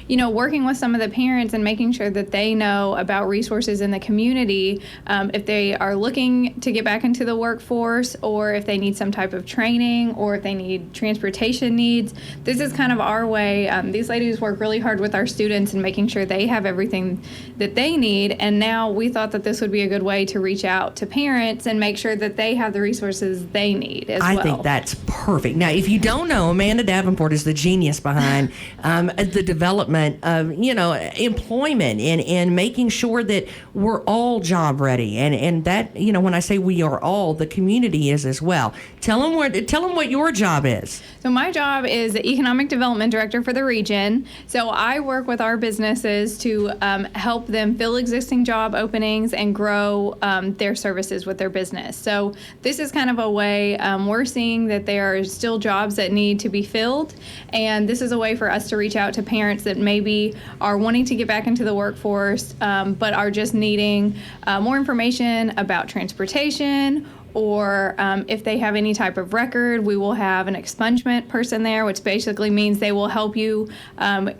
working with some of the parents and making sure that they know about resources in the community if they are looking to get back into the workforce, or if they need some type of training, or if they need transportation needs. This is kind of our way. These ladies work really hard with our students and making sure they have everything that they need, and now we thought that this would be a good way to reach out to parents and make sure that they have the resources they need as well. I think that's perfect. Now, if you don't know, Amanda Davenport is the genius behind the development of, employment and making sure that we're all job ready, and that, when I say we are all, the community is as well. Tell them what your job is. So my job is the Economic Development Director for the region. So I work with our businesses to help them fill existing job openings and grow their services with their business. So this is kind of a way we're seeing that there are still jobs that need to be filled, and this is a way for us to reach out to parents that maybe are wanting to get back into the workforce but are just needing more information about transportation, or if they have any type of record, we will have an expungement person there, which basically means they will help you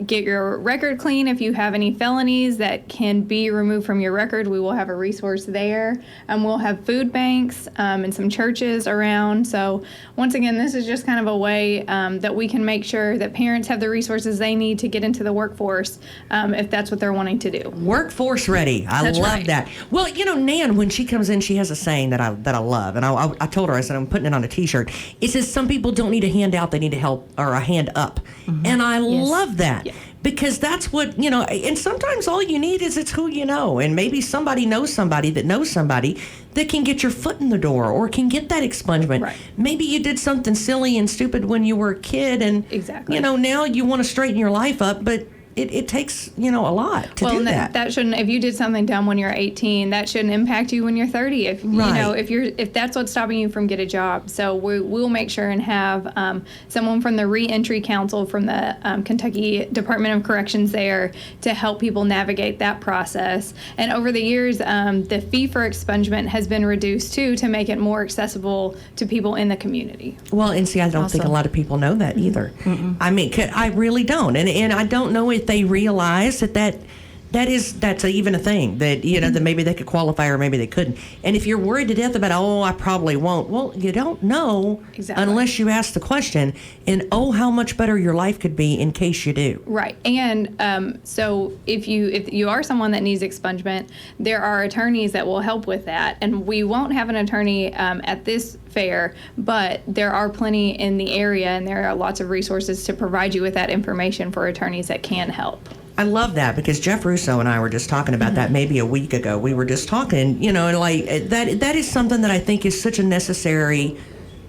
get your record clean. If you have any felonies that can be removed from your record, we will have a resource there. We'll have food banks and some churches around. So once again, this is just kind of a way that we can make sure that parents have the resources they need to get into the workforce if that's what they're wanting to do. Workforce ready. I That's love right. that. Well, Nan, when she comes in, she has a saying that I love. And I told her, I said, I'm putting it on a T-shirt. It says, some people don't need a handout, they need a help or a hand up. And I love that. Yeah. Because that's what, and sometimes all you need is it's who you know. And maybe somebody knows somebody that can get your foot in the door or can get that expungement. Right. Maybe you did something silly and stupid when you were a kid, and, now you want to straighten your life up, but it takes, a lot to do that. That shouldn't, if you did something dumb when you're 18, that shouldn't impact you when you're 30. If if that's what's stopping you from getting a job. So we'll make sure and have someone from the Reentry Council from the Kentucky Department of Corrections there to help people navigate that process. And over the years, the fee for expungement has been reduced too, to make it more accessible to people in the community. Well, and see, I don't think a lot of people know that either. I mean, I really don't. And I don't know if they realize that's even a thing that that maybe they could qualify or maybe they couldn't. And if you're worried to death about, I probably won't, well, you don't know unless you ask the question, and how much better your life could be in case you do. Right. And so if you are someone that needs expungement, there are attorneys that will help with that, and we won't have an attorney at this fair, but there are plenty in the area, and there are lots of resources to provide you with that information for attorneys that can help. I love that, because Jeff Russo and I were just talking about that maybe a week ago. We were just talking, like that is something that I think is such a necessary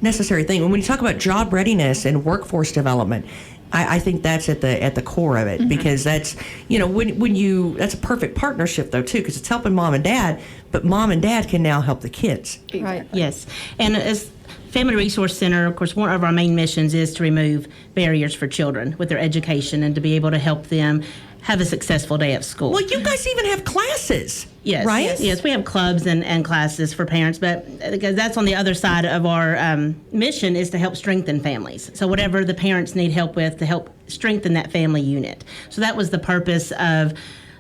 thing. When you talk about job readiness and workforce development, I think that's at the core of it, because that's, that's a perfect partnership though too, because it's helping mom and dad, but mom and dad can now help the kids. Right. Yes. And as Family Resource Center, of course, one of our main missions is to remove barriers for children with their education and to be able to help them have a successful day at school. Well, you guys even have classes. Yes, right? Yes, we have clubs and classes for parents, but because that's on the other side of our mission is to help strengthen families. So whatever the parents need help with to help strengthen that family unit. So that was the purpose of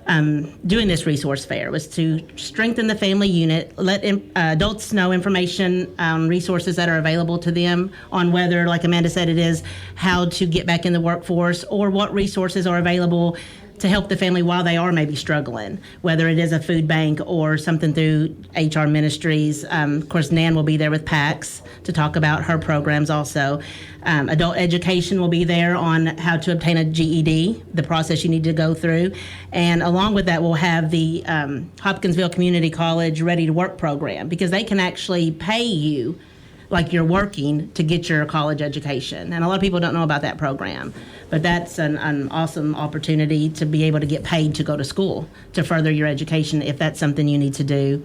doing this resource fair, was to strengthen the family unit, let adults know information on resources that are available to them on whether, like Amanda said, it is how to get back in the workforce or what resources are available to help the family while they are maybe struggling, whether it is a food bank or something through HR Ministries. Of course, Nan will be there with PACS to talk about her programs also. Adult education will be there on how to obtain a GED, the process you need to go through. And along with that, we'll have the Hopkinsville Community College Ready to Work program, because they can actually pay you like you're working to get your college education. And a lot of people don't know about that program, but that's an awesome opportunity to be able to get paid to go to school to further your education if that's something you need to do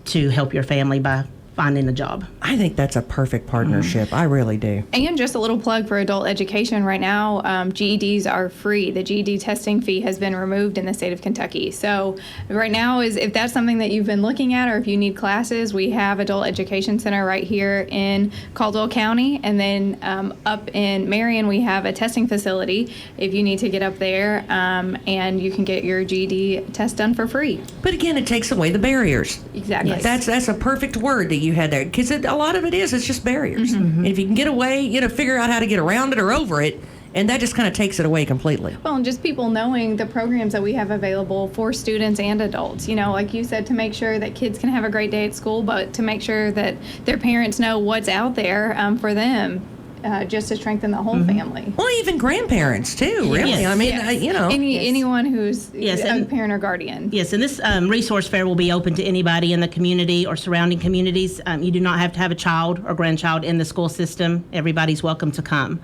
to help your family by finding a job. I think that's a perfect partnership. I really do. And just a little plug for adult education. Right now, GEDs are free. The GED testing fee has been removed in the state of Kentucky. So right now, if that's something that you've been looking at, or if you need classes, we have Adult Education Center right here in Caldwell County. And then up in Marion, we have a testing facility if you need to get up there, and you can get your GED test done for free. But again, it takes away the barriers. Exactly. Yes. That's a perfect word that you had there, because a lot of it is, it's just barriers. And if you can get away, figure out how to get around it or over it, and that just kind of takes it away completely. Well, and just people knowing the programs that we have available for students and adults, like you said, to make sure that kids can have a great day at school, but to make sure that their parents know what's out there for them. Just to strengthen the whole family. Well, even grandparents too, really. Yes. I mean, anyone who's a parent or guardian. Yes, and this resource fair will be open to anybody in the community or surrounding communities. You do not have to have a child or grandchild in the school system. Everybody's welcome to come.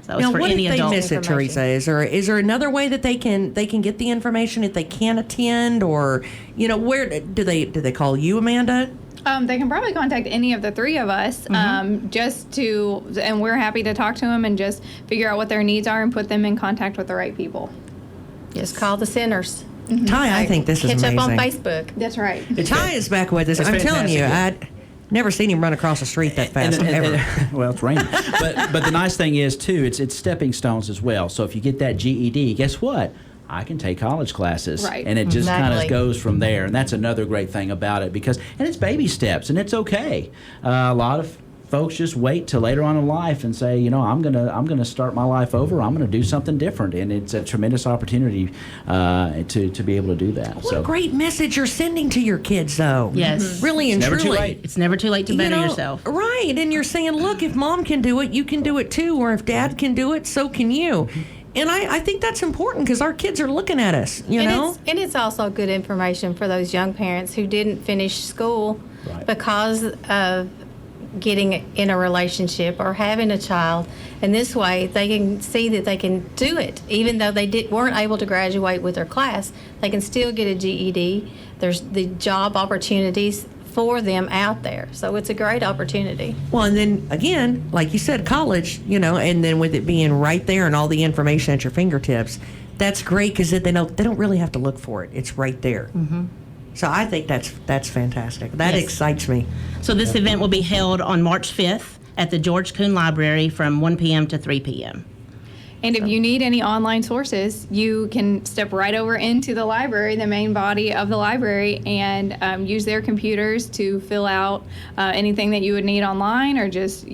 So it's now, for what any if they adult. miss it, Teresa? Is there another way that they can get the information if they can't attend, or where do they call you, Amanda? They can probably contact any of the three of us, and we're happy to talk to them and just figure out what their needs are and put them in contact with the right people. Just call the centers. Ty, I think this is amazing. Catch up on Facebook. That's right. Ty is back with us. I'm telling you, I'd never seen him run across the street that fast, ever. Well, it's raining. But the nice thing is, too, it's stepping stones as well. So if you get that GED, guess what? I can take college classes. Right. And it just kind Exactly. of goes from there. And that's another great thing about it, and it's baby steps, and it's okay. A lot of folks just wait till later on in life and say, I'm gonna start my life over. I'm gonna do something different, and it's a tremendous opportunity to be able to do that. What a great message you're sending to your kids, though. Yes. Really and Never truly. too late. It's never too late to better yourself. Right. And you're saying, look, if mom can do it, you can do it too. Or if dad can do it, so can you. And I think that's important, because our kids are looking at us, And it's also good information for those young parents who didn't finish school because of getting in a relationship or having a child. And this way, they can see that they can do it. Even though they weren't able to graduate with their class, they can still get a GED. There's the job opportunities for them out there. So it's a great opportunity. Well, and then again, like you said, college, and then with it being right there and all the information at your fingertips, that's great, because they don't really have to look for it. It's right there. So I think that's fantastic. That excites me. So this event will be held on March 5th at the George Kuhn Library from 1 p.m. to 3 p.m. And if you need any online sources, you can step right over into the library, the main body of the library, and use their computers to fill out anything that you would need online, or just,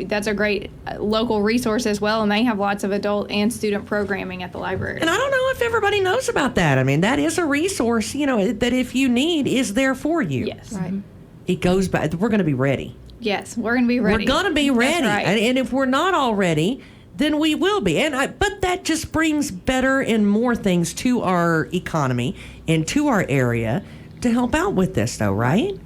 that's a great local resource as well. And they have lots of adult and student programming at the library. And I don't know if everybody knows about that. I mean, that is a resource, that if you need, is there for you. Yes. Right. It goes back. We're going to be ready. Yes, we're going to be ready. We're going to be ready. That's right. And if we're not already, then we will be. But that just brings better and more things to our economy and to our area to help out with this, though, right?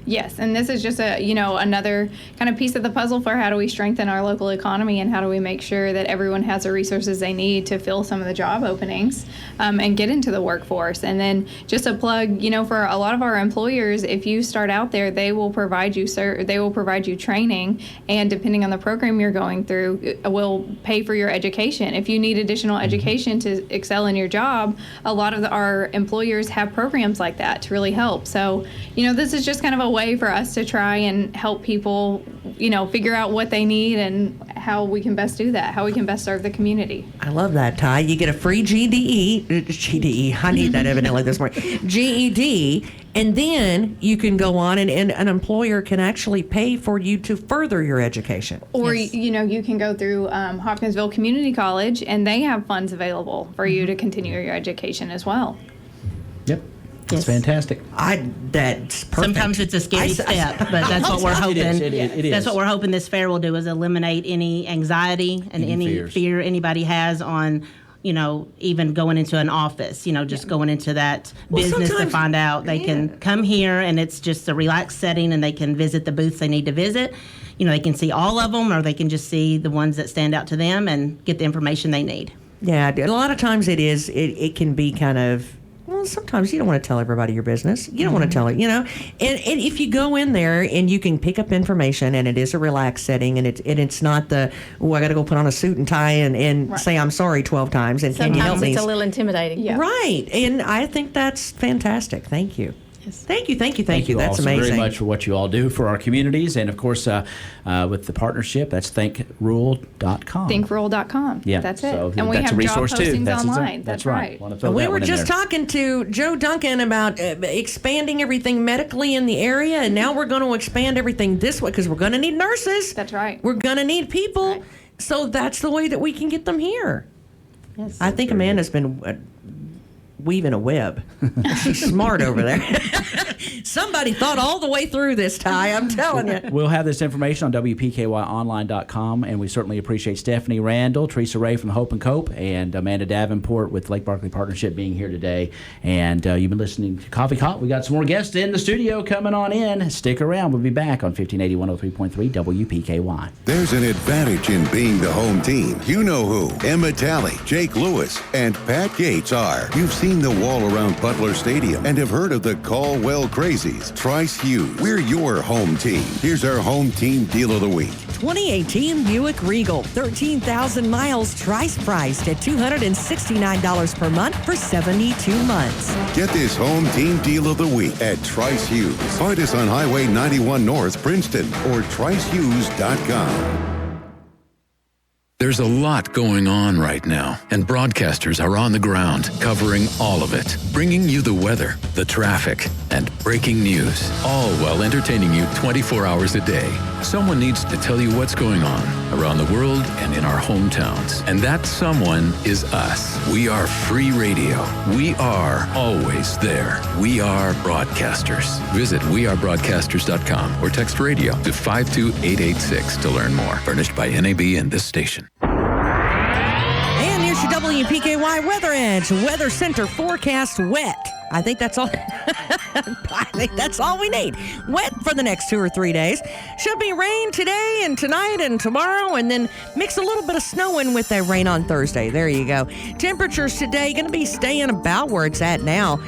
Yes, and this is just another kind of piece of the puzzle for how do we strengthen our local economy and how do we make sure that everyone has the resources they need to fill some of the job openings and get into the workforce. And then just a plug, for a lot of our employers, if you start out there, they will provide you training, and depending on the program you're going through, will pay for your education. If you need additional education to excel in your job, a lot of our employers have programs like that to really help. So, this is just kind of a way for us to try and help people, figure out what they need and how we can best do that, how we can best serve the community. I love that, Ty. You get a free GED. I need that evidently this morning. GED, and then you can go on and an employer can actually pay for you to further your education. Or, you can go through Hopkinsville Community College, and they have funds available for you to continue your education as well. Yep. That's fantastic. That's perfect. Sometimes it's a scary step, but that's what we're hoping. It is. That's what we're hoping this fair will do, is eliminate any anxiety and any fear anybody has on, even going into an office, just going into that business to find out. They can come here and it's just a relaxed setting and they can visit the booths they need to visit. They can see all of them, or they can just see the ones that stand out to them and get the information they need. Yeah, a lot of times it can be kind of, well, sometimes you don't want to tell everybody your business. You don't want to tell it, And if you go in there and you can pick up information, and it is a relaxed setting, and it's not I got to go put on a suit and tie and say I'm sorry 12 times, and sometimes can you help me? It's a little intimidating. Yeah. Right, and I think that's fantastic. Thank you. Yes. Thank you. Thank you That's all amazing. so very much for what you all do for our communities, and of course, with the partnership, that's thinkrule.com. Thinkrule.com. Yeah, that's it. So and we that's have a resource job postings too. online. That's right. We were just talking to Joe Duncan about expanding everything medically in the area, and now we're going to expand everything this way because we're going to need nurses. That's right. We're going to need people, right. So that's the way that we can get them here. Yes. I think Amanda's been weaving a web. She's smart over there. Somebody thought all the way through this, Ty. I'm telling you. We'll have this information on WPKYonline.com, and we certainly appreciate Stephanie Randall, Teresa Ray from Hope and Cope, and Amanda Davenport with Lake Barkley Partnership being here today. And you've been listening to Coffee Cop. We got some more guests in the studio coming on in. Stick around. We'll be back on 1580 103.3 WPKY. There's an advantage in being the home team. You know who Emma Talley, Jake Lewis, and Pat Gates are. You've seen the wall around Butler Stadium and have heard of the Caldwell Crazies. Trice Hughes, we're your home team. Here's our home team deal of the week. 2018 Buick Regal, 13,000 miles, Trice priced at $269 per month for 72 months. Get this home team deal of the week at Trice Hughes. Find us on Highway 91 North, Princeton, or tricehughes.com. There's a lot going on right now, and broadcasters are on the ground covering all of it, bringing you the weather, the traffic, and breaking news, all while entertaining you 24 hours a day. Someone needs to tell you what's going on around the world and in our hometowns, and that someone is us. We are free radio. We are always there. We are broadcasters. Visit wearebroadcasters.com or text radio to 52886 to learn more. Furnished by NAB and this station. And here's your WPKY Weather Edge. Weather Center forecast wet. I think that's all. I think that's all we need. Wet for the next 2 or 3 days. Should be rain today and tonight and tomorrow, and then mix a little bit of snow in with that rain on Thursday. There you go. Temperatures today going to be staying about where it's at now.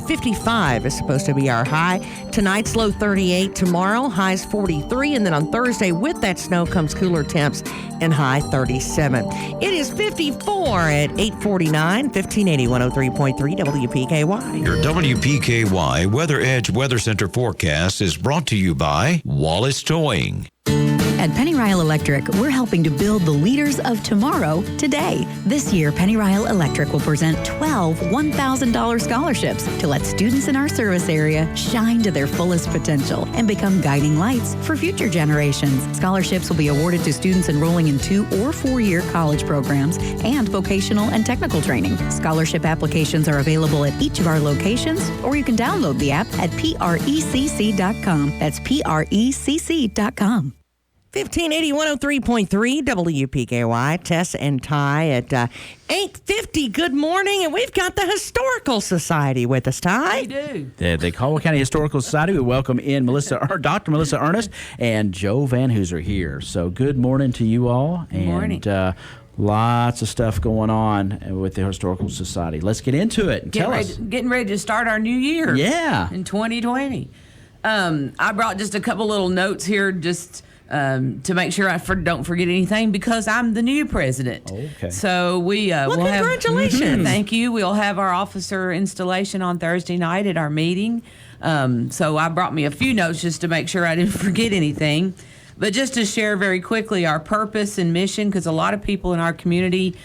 55 is supposed to be our high. Tonight's low 38. Tomorrow highs 43, and then on Thursday with that snow comes cooler temps and high 37. It is 54 at 8:49. 1580 103.3 WPKY. Your WPKY Weather Edge Weather Center forecast is brought to you by Wallace Towing. At Penny Ryle Electric, we're helping to build the leaders of tomorrow today. This year, Penny Ryle Electric will present 12 $1,000 scholarships to let students in our service area shine to their fullest potential and become guiding lights for future generations. Scholarships will be awarded to students enrolling in 2 or 4-year college programs and vocational and technical training. Scholarship applications are available at each of our locations, or you can download the app at precc.com. That's precc.com. 1580 103.3 WPKY, Tess and Ty at 8:50. Good morning, and we've got the Historical Society with us, Ty. We do. The Caldwell County Historical Society. We welcome in Dr. Melissa Ernest and Joe VanHooser here. So good morning to you all. Good morning. And lots of stuff going on with the Historical Society. Let's get into it and tell us. Getting ready to start our new year. Yeah. In 2020. I brought just a couple little notes here just to make sure I don't forget anything because I'm the new president. Okay. So we'll congratulations. Thank you. We'll have our officer installation on Thursday night at our meeting. So I brought me a few notes just to make sure I didn't forget anything. But just to share very quickly our purpose and mission, because a lot of people in our community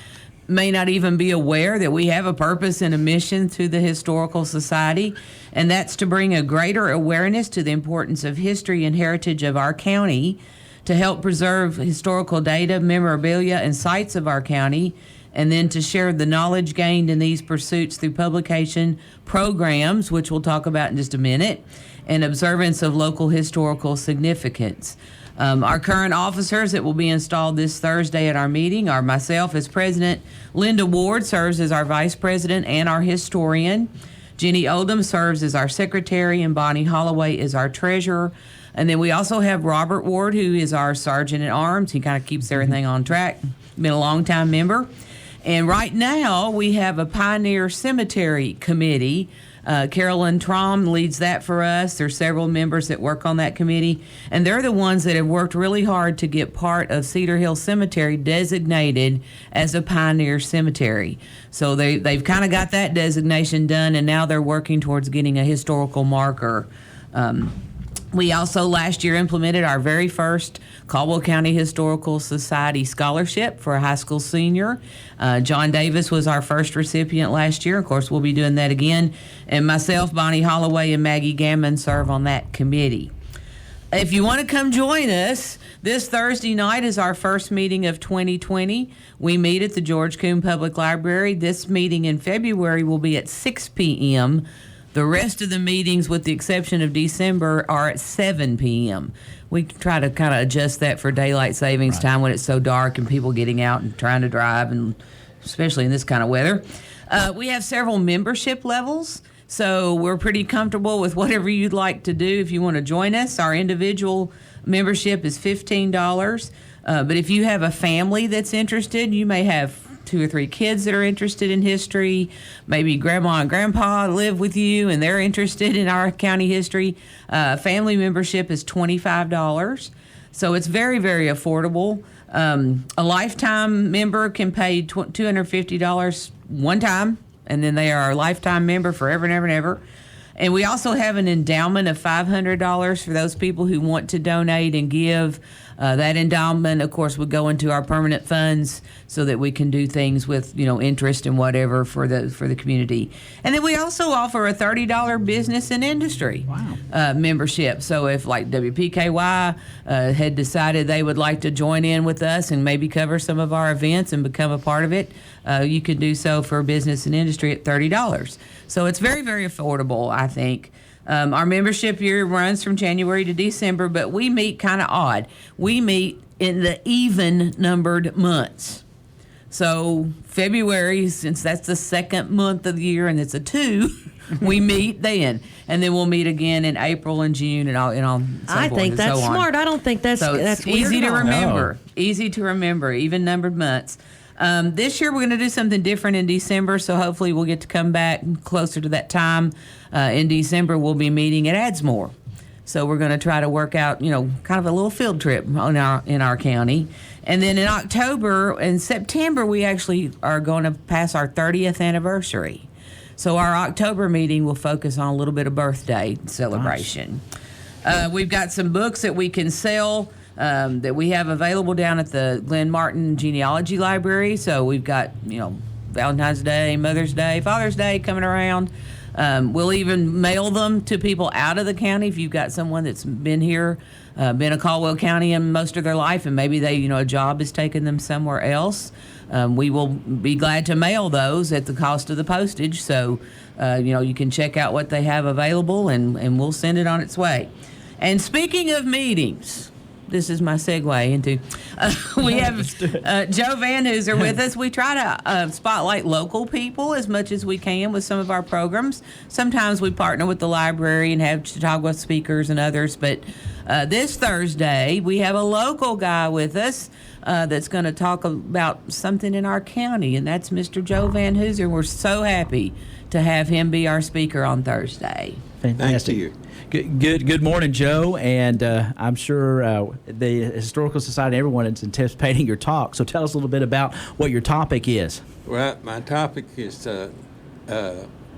may not even be aware that we have a purpose and a mission through the Historical Society, and that's to bring a greater awareness to the importance of history and heritage of our county, to help preserve historical data, memorabilia, and sites of our county, and then to share the knowledge gained in these pursuits through publication programs, which we'll talk about in just a minute, and observance of local historical significance. Our current officers that will be installed this Thursday at our meeting are myself as president. Linda Ward serves as our vice president and our historian. Jenny Oldham serves as our secretary, and Bonnie Holloway is our treasurer. And then we also have Robert Ward, who is our sergeant at arms. He kind of keeps everything on track. Been a long-time member. And right now we have a Pioneer Cemetery Committee. Carolyn Trom leads that for us. There's several members that work on that committee, and they're the ones that have worked really hard to get part of Cedar Hill Cemetery designated as a Pioneer Cemetery. So they've kind of got that designation done, and now they're working towards getting a historical marker. We also last year implemented our very first Caldwell County Historical Society scholarship for a high school senior. John Davis was our first recipient last year. Of course, we'll be doing that again. And myself, Bonnie Holloway, and Maggie Gammon serve on that committee. If you want to come join us, this Thursday night is our first meeting of 2020. We meet at the George Coombe Public Library. This meeting in February will be at 6 p.m. The rest of the meetings, with the exception of December, are at 7 p.m. We try to kind of adjust that for daylight savings time when it's so dark and people getting out and trying to drive, and especially in this kind of weather. We have several membership levels, so we're pretty comfortable with whatever you'd like to do if you want to join us. Our individual membership is $15, but if you have a family that's interested, you may have 2 or 3 kids that are interested in history, maybe grandma and grandpa live with you and they're interested in our county history. Family membership is $25, so it's very, very affordable. A lifetime member can pay $250 one time, and then they are a lifetime member forever and ever and ever. And we also have an endowment of $500 for those people who want to donate and give. That endowment, of course, would go into our permanent funds so that we can do things with, interest and whatever for the community. And then we also offer a $30 business and industry membership. So if, like, WPKY had decided they would like to join in with us and maybe cover some of our events and become a part of it, you could do so for business and industry at $30. So it's very, very affordable, I think. Our membership year runs from January to December, but we meet kind of odd. We meet in the even-numbered months. So February, since that's the second month of the year and it's a 2, we meet then. And then we'll meet again in April and June and so I think that's smart. I don't think that's easy to remember. No. Easy to remember, even-numbered months. This year we're going to do something different in December, so hopefully we'll get to come back closer to that time. In December, we'll be meeting at Adsmore. So we're going to try to work out, kind of a little field trip in our county. And then in October and September, we actually are going to pass our 30th anniversary. So our October meeting will focus on a little bit of birthday celebration. Nice. We've got some books that we can sell that we have available down at the Glenn Martin Genealogy Library. So we've got, Valentine's Day, Mother's Day, Father's Day coming around. We'll even mail them to people out of the county. If you've got someone that's been here, been in Caldwell County in most of their life, and maybe they, a job has taken them somewhere else, we will be glad to mail those at the cost of the postage. So, you can check out what they have available, and we'll send it on its way. And speaking of meetings, this is my segue into. We have Joe VanHooser with us. We try to spotlight local people as much as we can with some of our programs. Sometimes we partner with the library and have Chautauqua speakers and others, but this Thursday we have a local guy with us that's going to talk about something in our county, and that's Mr. Joe VanHooser. We're so happy to have him be our speaker on Thursday. Fantastic. Thank you. Good morning, Joe, and I'm sure the Historical Society, everyone is anticipating your talk. So tell us a little bit about what your topic is. Well, my topic is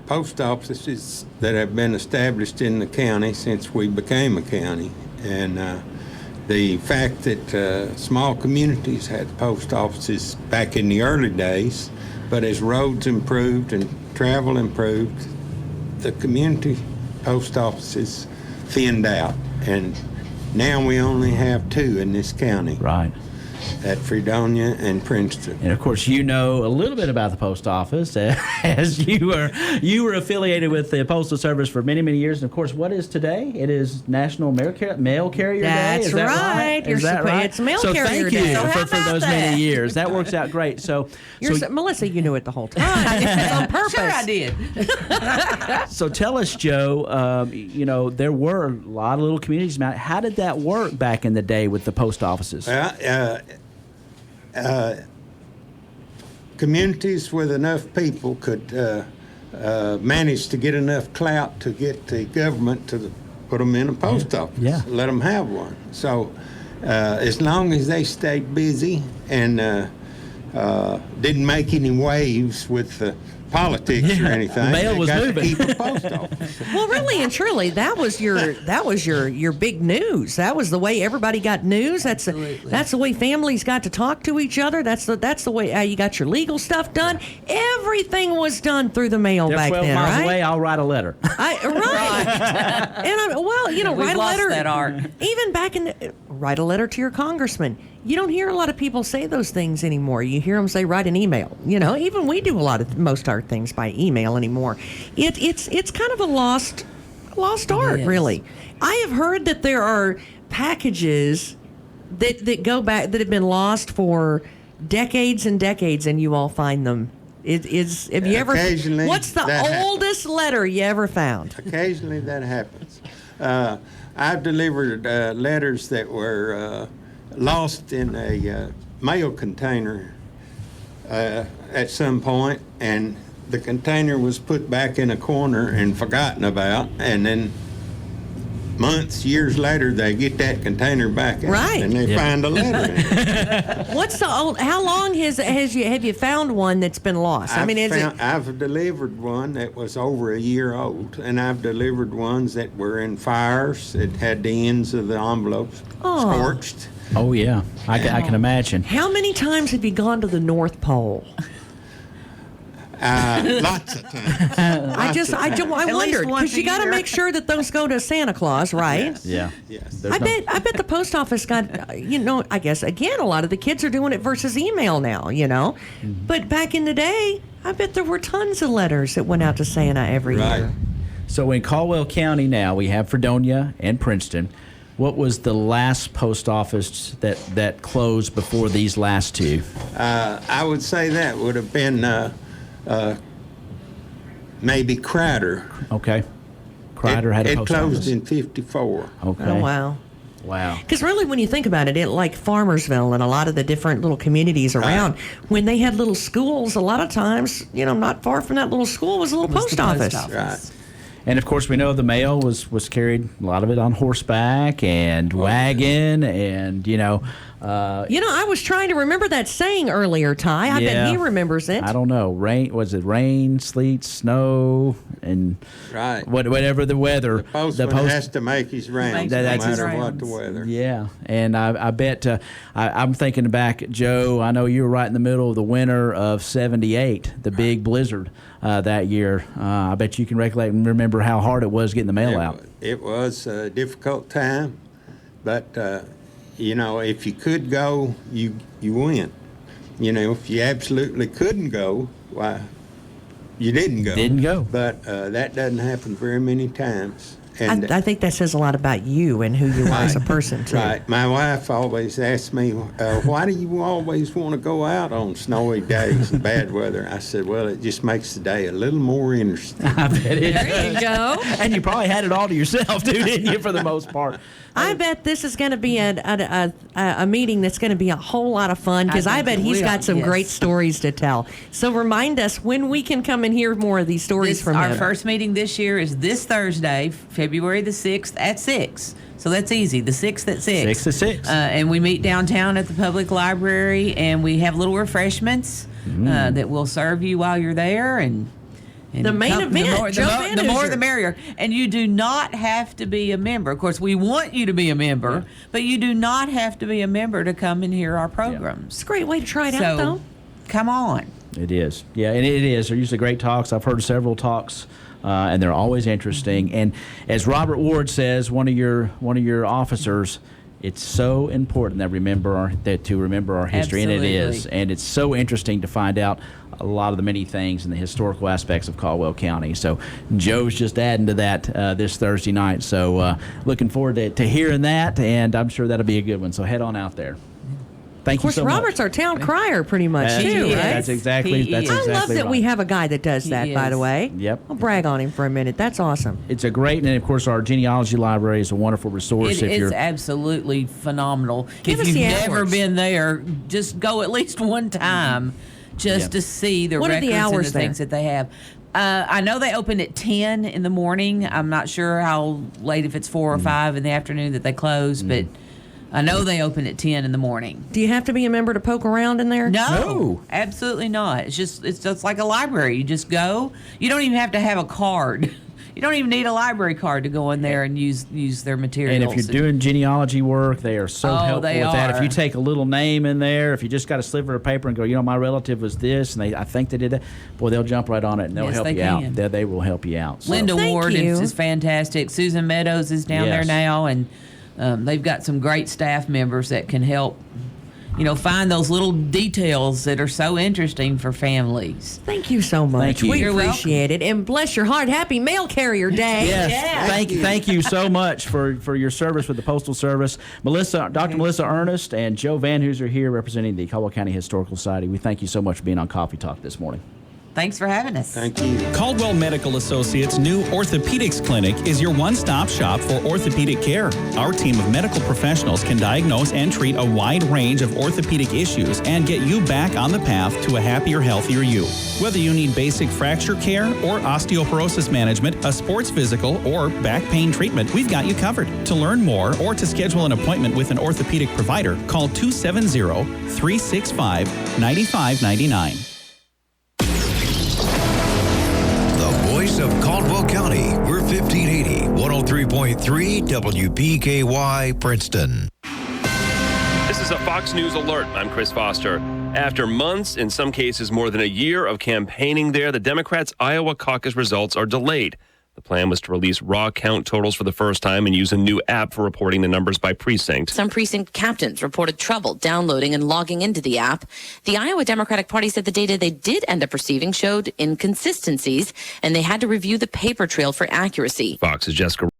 post offices that have been established in the county since we became a county, and the fact that small communities had post offices back in the early days, but as roads improved and travel improved, the community post offices thinned out, and now we only have 2 in this county. Right. At Fredonia and Princeton. And of course, you know a little bit about the post office, as you were affiliated with the Postal Service for many, many years. And of course, what is today? It is National Mail Carrier Day. Is that right? Is that right? It's Mail Carrier Day. So thank you for those many years. That works out great. So Melissa, you knew it the whole time. I did it on purpose. Sure, I did. So tell us, Joe. There were a lot of little communities. How did that work back in the day with the post offices? Communities with enough people could manage to get enough clout to get the government to put them in a post office, let them have one. So as long as they stayed busy and didn't make any waves with politics or anything, mail they was got moving. to keep a post office. Well, really and truly, that was your big news. That was the way everybody got news. That's the way families got to talk to each other. That's the way you got your legal stuff done. Everything was done through the mail back 12 then, miles right? away, I'll write a letter. Write We've a lost letter. that art. Even back write a letter to your congressman. You don't hear a lot of people say those things anymore. You hear them say, write an email. Even we do most of our things by email anymore. It's kind of a lost art, really. I have heard that there are packages that go back that have been lost for decades and decades, and you all find them. Have you ever? Occasionally, what's the oldest letter you ever found? Occasionally that happens. I've delivered letters that were lost in a mail container at some point, and the container was put back in a corner and forgotten about, and then years later, they get that container back out, right, and they find a letter in it. What's the old? How long have you found one that's been lost? I've delivered one that was over a year old, and I've delivered ones that were in fires. It had the ends of the envelopes scorched. Oh yeah, I can imagine. How many times have you gone to the North Pole? Lots of times. I wondered, because you got to make sure that those go to Santa Claus, right? Yes. Yes. I bet the post office got, I guess, again, a lot of the kids are doing it versus email now, Mm-hmm. But back in the day, I bet there were tons of letters that went out to Santa every year. So in Caldwell County now, we have Fredonia and Princeton. What was the last post office that closed before these last 2? I would say that would have been maybe Crider. Okay. Crider had a post office. It closed in 54. Okay. Oh, wow. Wow. Because really, when you think about it, like Farmersville and a lot of the different little communities around, when they had little schools, a lot of times, not far from that little school was a little post office. Right. And of course, we know the mail was carried, a lot of it on horseback and wagon, and I was trying to remember that saying earlier, Ty. I bet he remembers it. I don't know. Rain, sleet, snow, and whatever the weather. The postman has to make his rounds, no matter what the weather. Yeah, and I bet I'm thinking back, Joe. I know you were right in the middle of the winter of '78, the big blizzard that year. I bet you can recollect and remember how hard it was getting the mail out. It was a difficult time, but if you could go, you went. If you absolutely couldn't go, why, you didn't go. Didn't go. But that doesn't happen very many times. And I think that says a lot about you and who you are as a person, too. Right. My wife always asks me, why do you always want to go out on snowy days and bad weather? I said, well, it just makes the day a little more interesting. I bet it There you go. And you probably had it all to yourself, too, didn't you, for the most part? I bet this is going to be a meeting that's going to be a whole lot of fun, because I bet he's got some great stories to tell. So remind us when we can come and hear more of these stories from Our him. first meeting this year is this Thursday, February the 6th at 6. So that's easy. The 6th at 6. 6 to 6. And we meet downtown at the public library, and we have little refreshments that will serve you while you're there. And the main event, the more the merrier. And you do not have to be a member. Of course, we want you to be a member, but you do not have to be a member to come and hear our programs. It's a great way to try it out, though. Come on. It is. Yeah, and it is. They're usually great talks. I've heard several talks, and they're always interesting. And as Robert Ward says, one of your officers, it's so important that to remember our history, and it is. And it's so interesting to find out a lot of the many things and the historical aspects of Caldwell County. So Joe's just adding to that this Thursday night. So looking forward to hearing that, and I'm sure that'll be a good one. So head on out there. Thank you so much. Of course, Robert's our town crier pretty much, too, right? That's exactly I love that we have a guy that does that, by the way. Yep. I'll brag on him for a minute. That's awesome. It's a great, and of course, our genealogy library is a wonderful resource. It is absolutely phenomenal. Give if us you've the never hours. been there, just go at least one time to see the What are records the hours and the things that they have. I know they open at 10 in the morning. I'm not sure how late, if it's 4 or 5 in the afternoon that they close, but I know they open at 10 in the morning. Do you have to be a member to poke around in there? No, absolutely not. It's just like a library. You just go. You don't even have to have a card. You don't even need a library card to go in there and use their materials. And if you're doing genealogy work, they are so helpful they with that. If are. you take a little name in there, if you just got a sliver of paper and go, my relative was this, and I think they did that, boy, they'll jump right on it and they'll help you out. They will help you out. So. Linda Ward is fantastic. Susan Meadows is down there now, and they've got some great staff members that can help, find those little details that are so interesting for families. Thank you so much. Thank you. We You're appreciate it. And bless your heart, happy Mail Carrier Day. Yes. Thank you so much for your service with the Postal Service. Dr. Melissa Ernest and Joe VanHooser here representing the Caldwell County Historical Society. We thank you so much for being on Coffee Talk this morning. Thanks for having us. Thank you. Caldwell Medical Associates' new orthopedics clinic is your one-stop shop for orthopedic care. Our team of medical professionals can diagnose and treat a wide range of orthopedic issues and get you back on the path to a happier, healthier you. Whether you need basic fracture care or osteoporosis management, a sports physical, or back pain treatment, we've got you covered. To learn more or to schedule an appointment with an orthopedic provider, call 270-365-9599. Of Caldwell County, we're 1580, 103.3 WPKY, Princeton. This is a Fox News alert. I'm Chris Foster. After months, in some cases more than a year of campaigning there, the Democrats' Iowa caucus results are delayed. The plan was to release raw count totals for the first time and use a new app for reporting the numbers by precinct. Some precinct captains reported trouble downloading and logging into the app. The Iowa Democratic Party said the data they did end up receiving showed inconsistencies, and they had to review the paper trail for accuracy. Fox's Jessica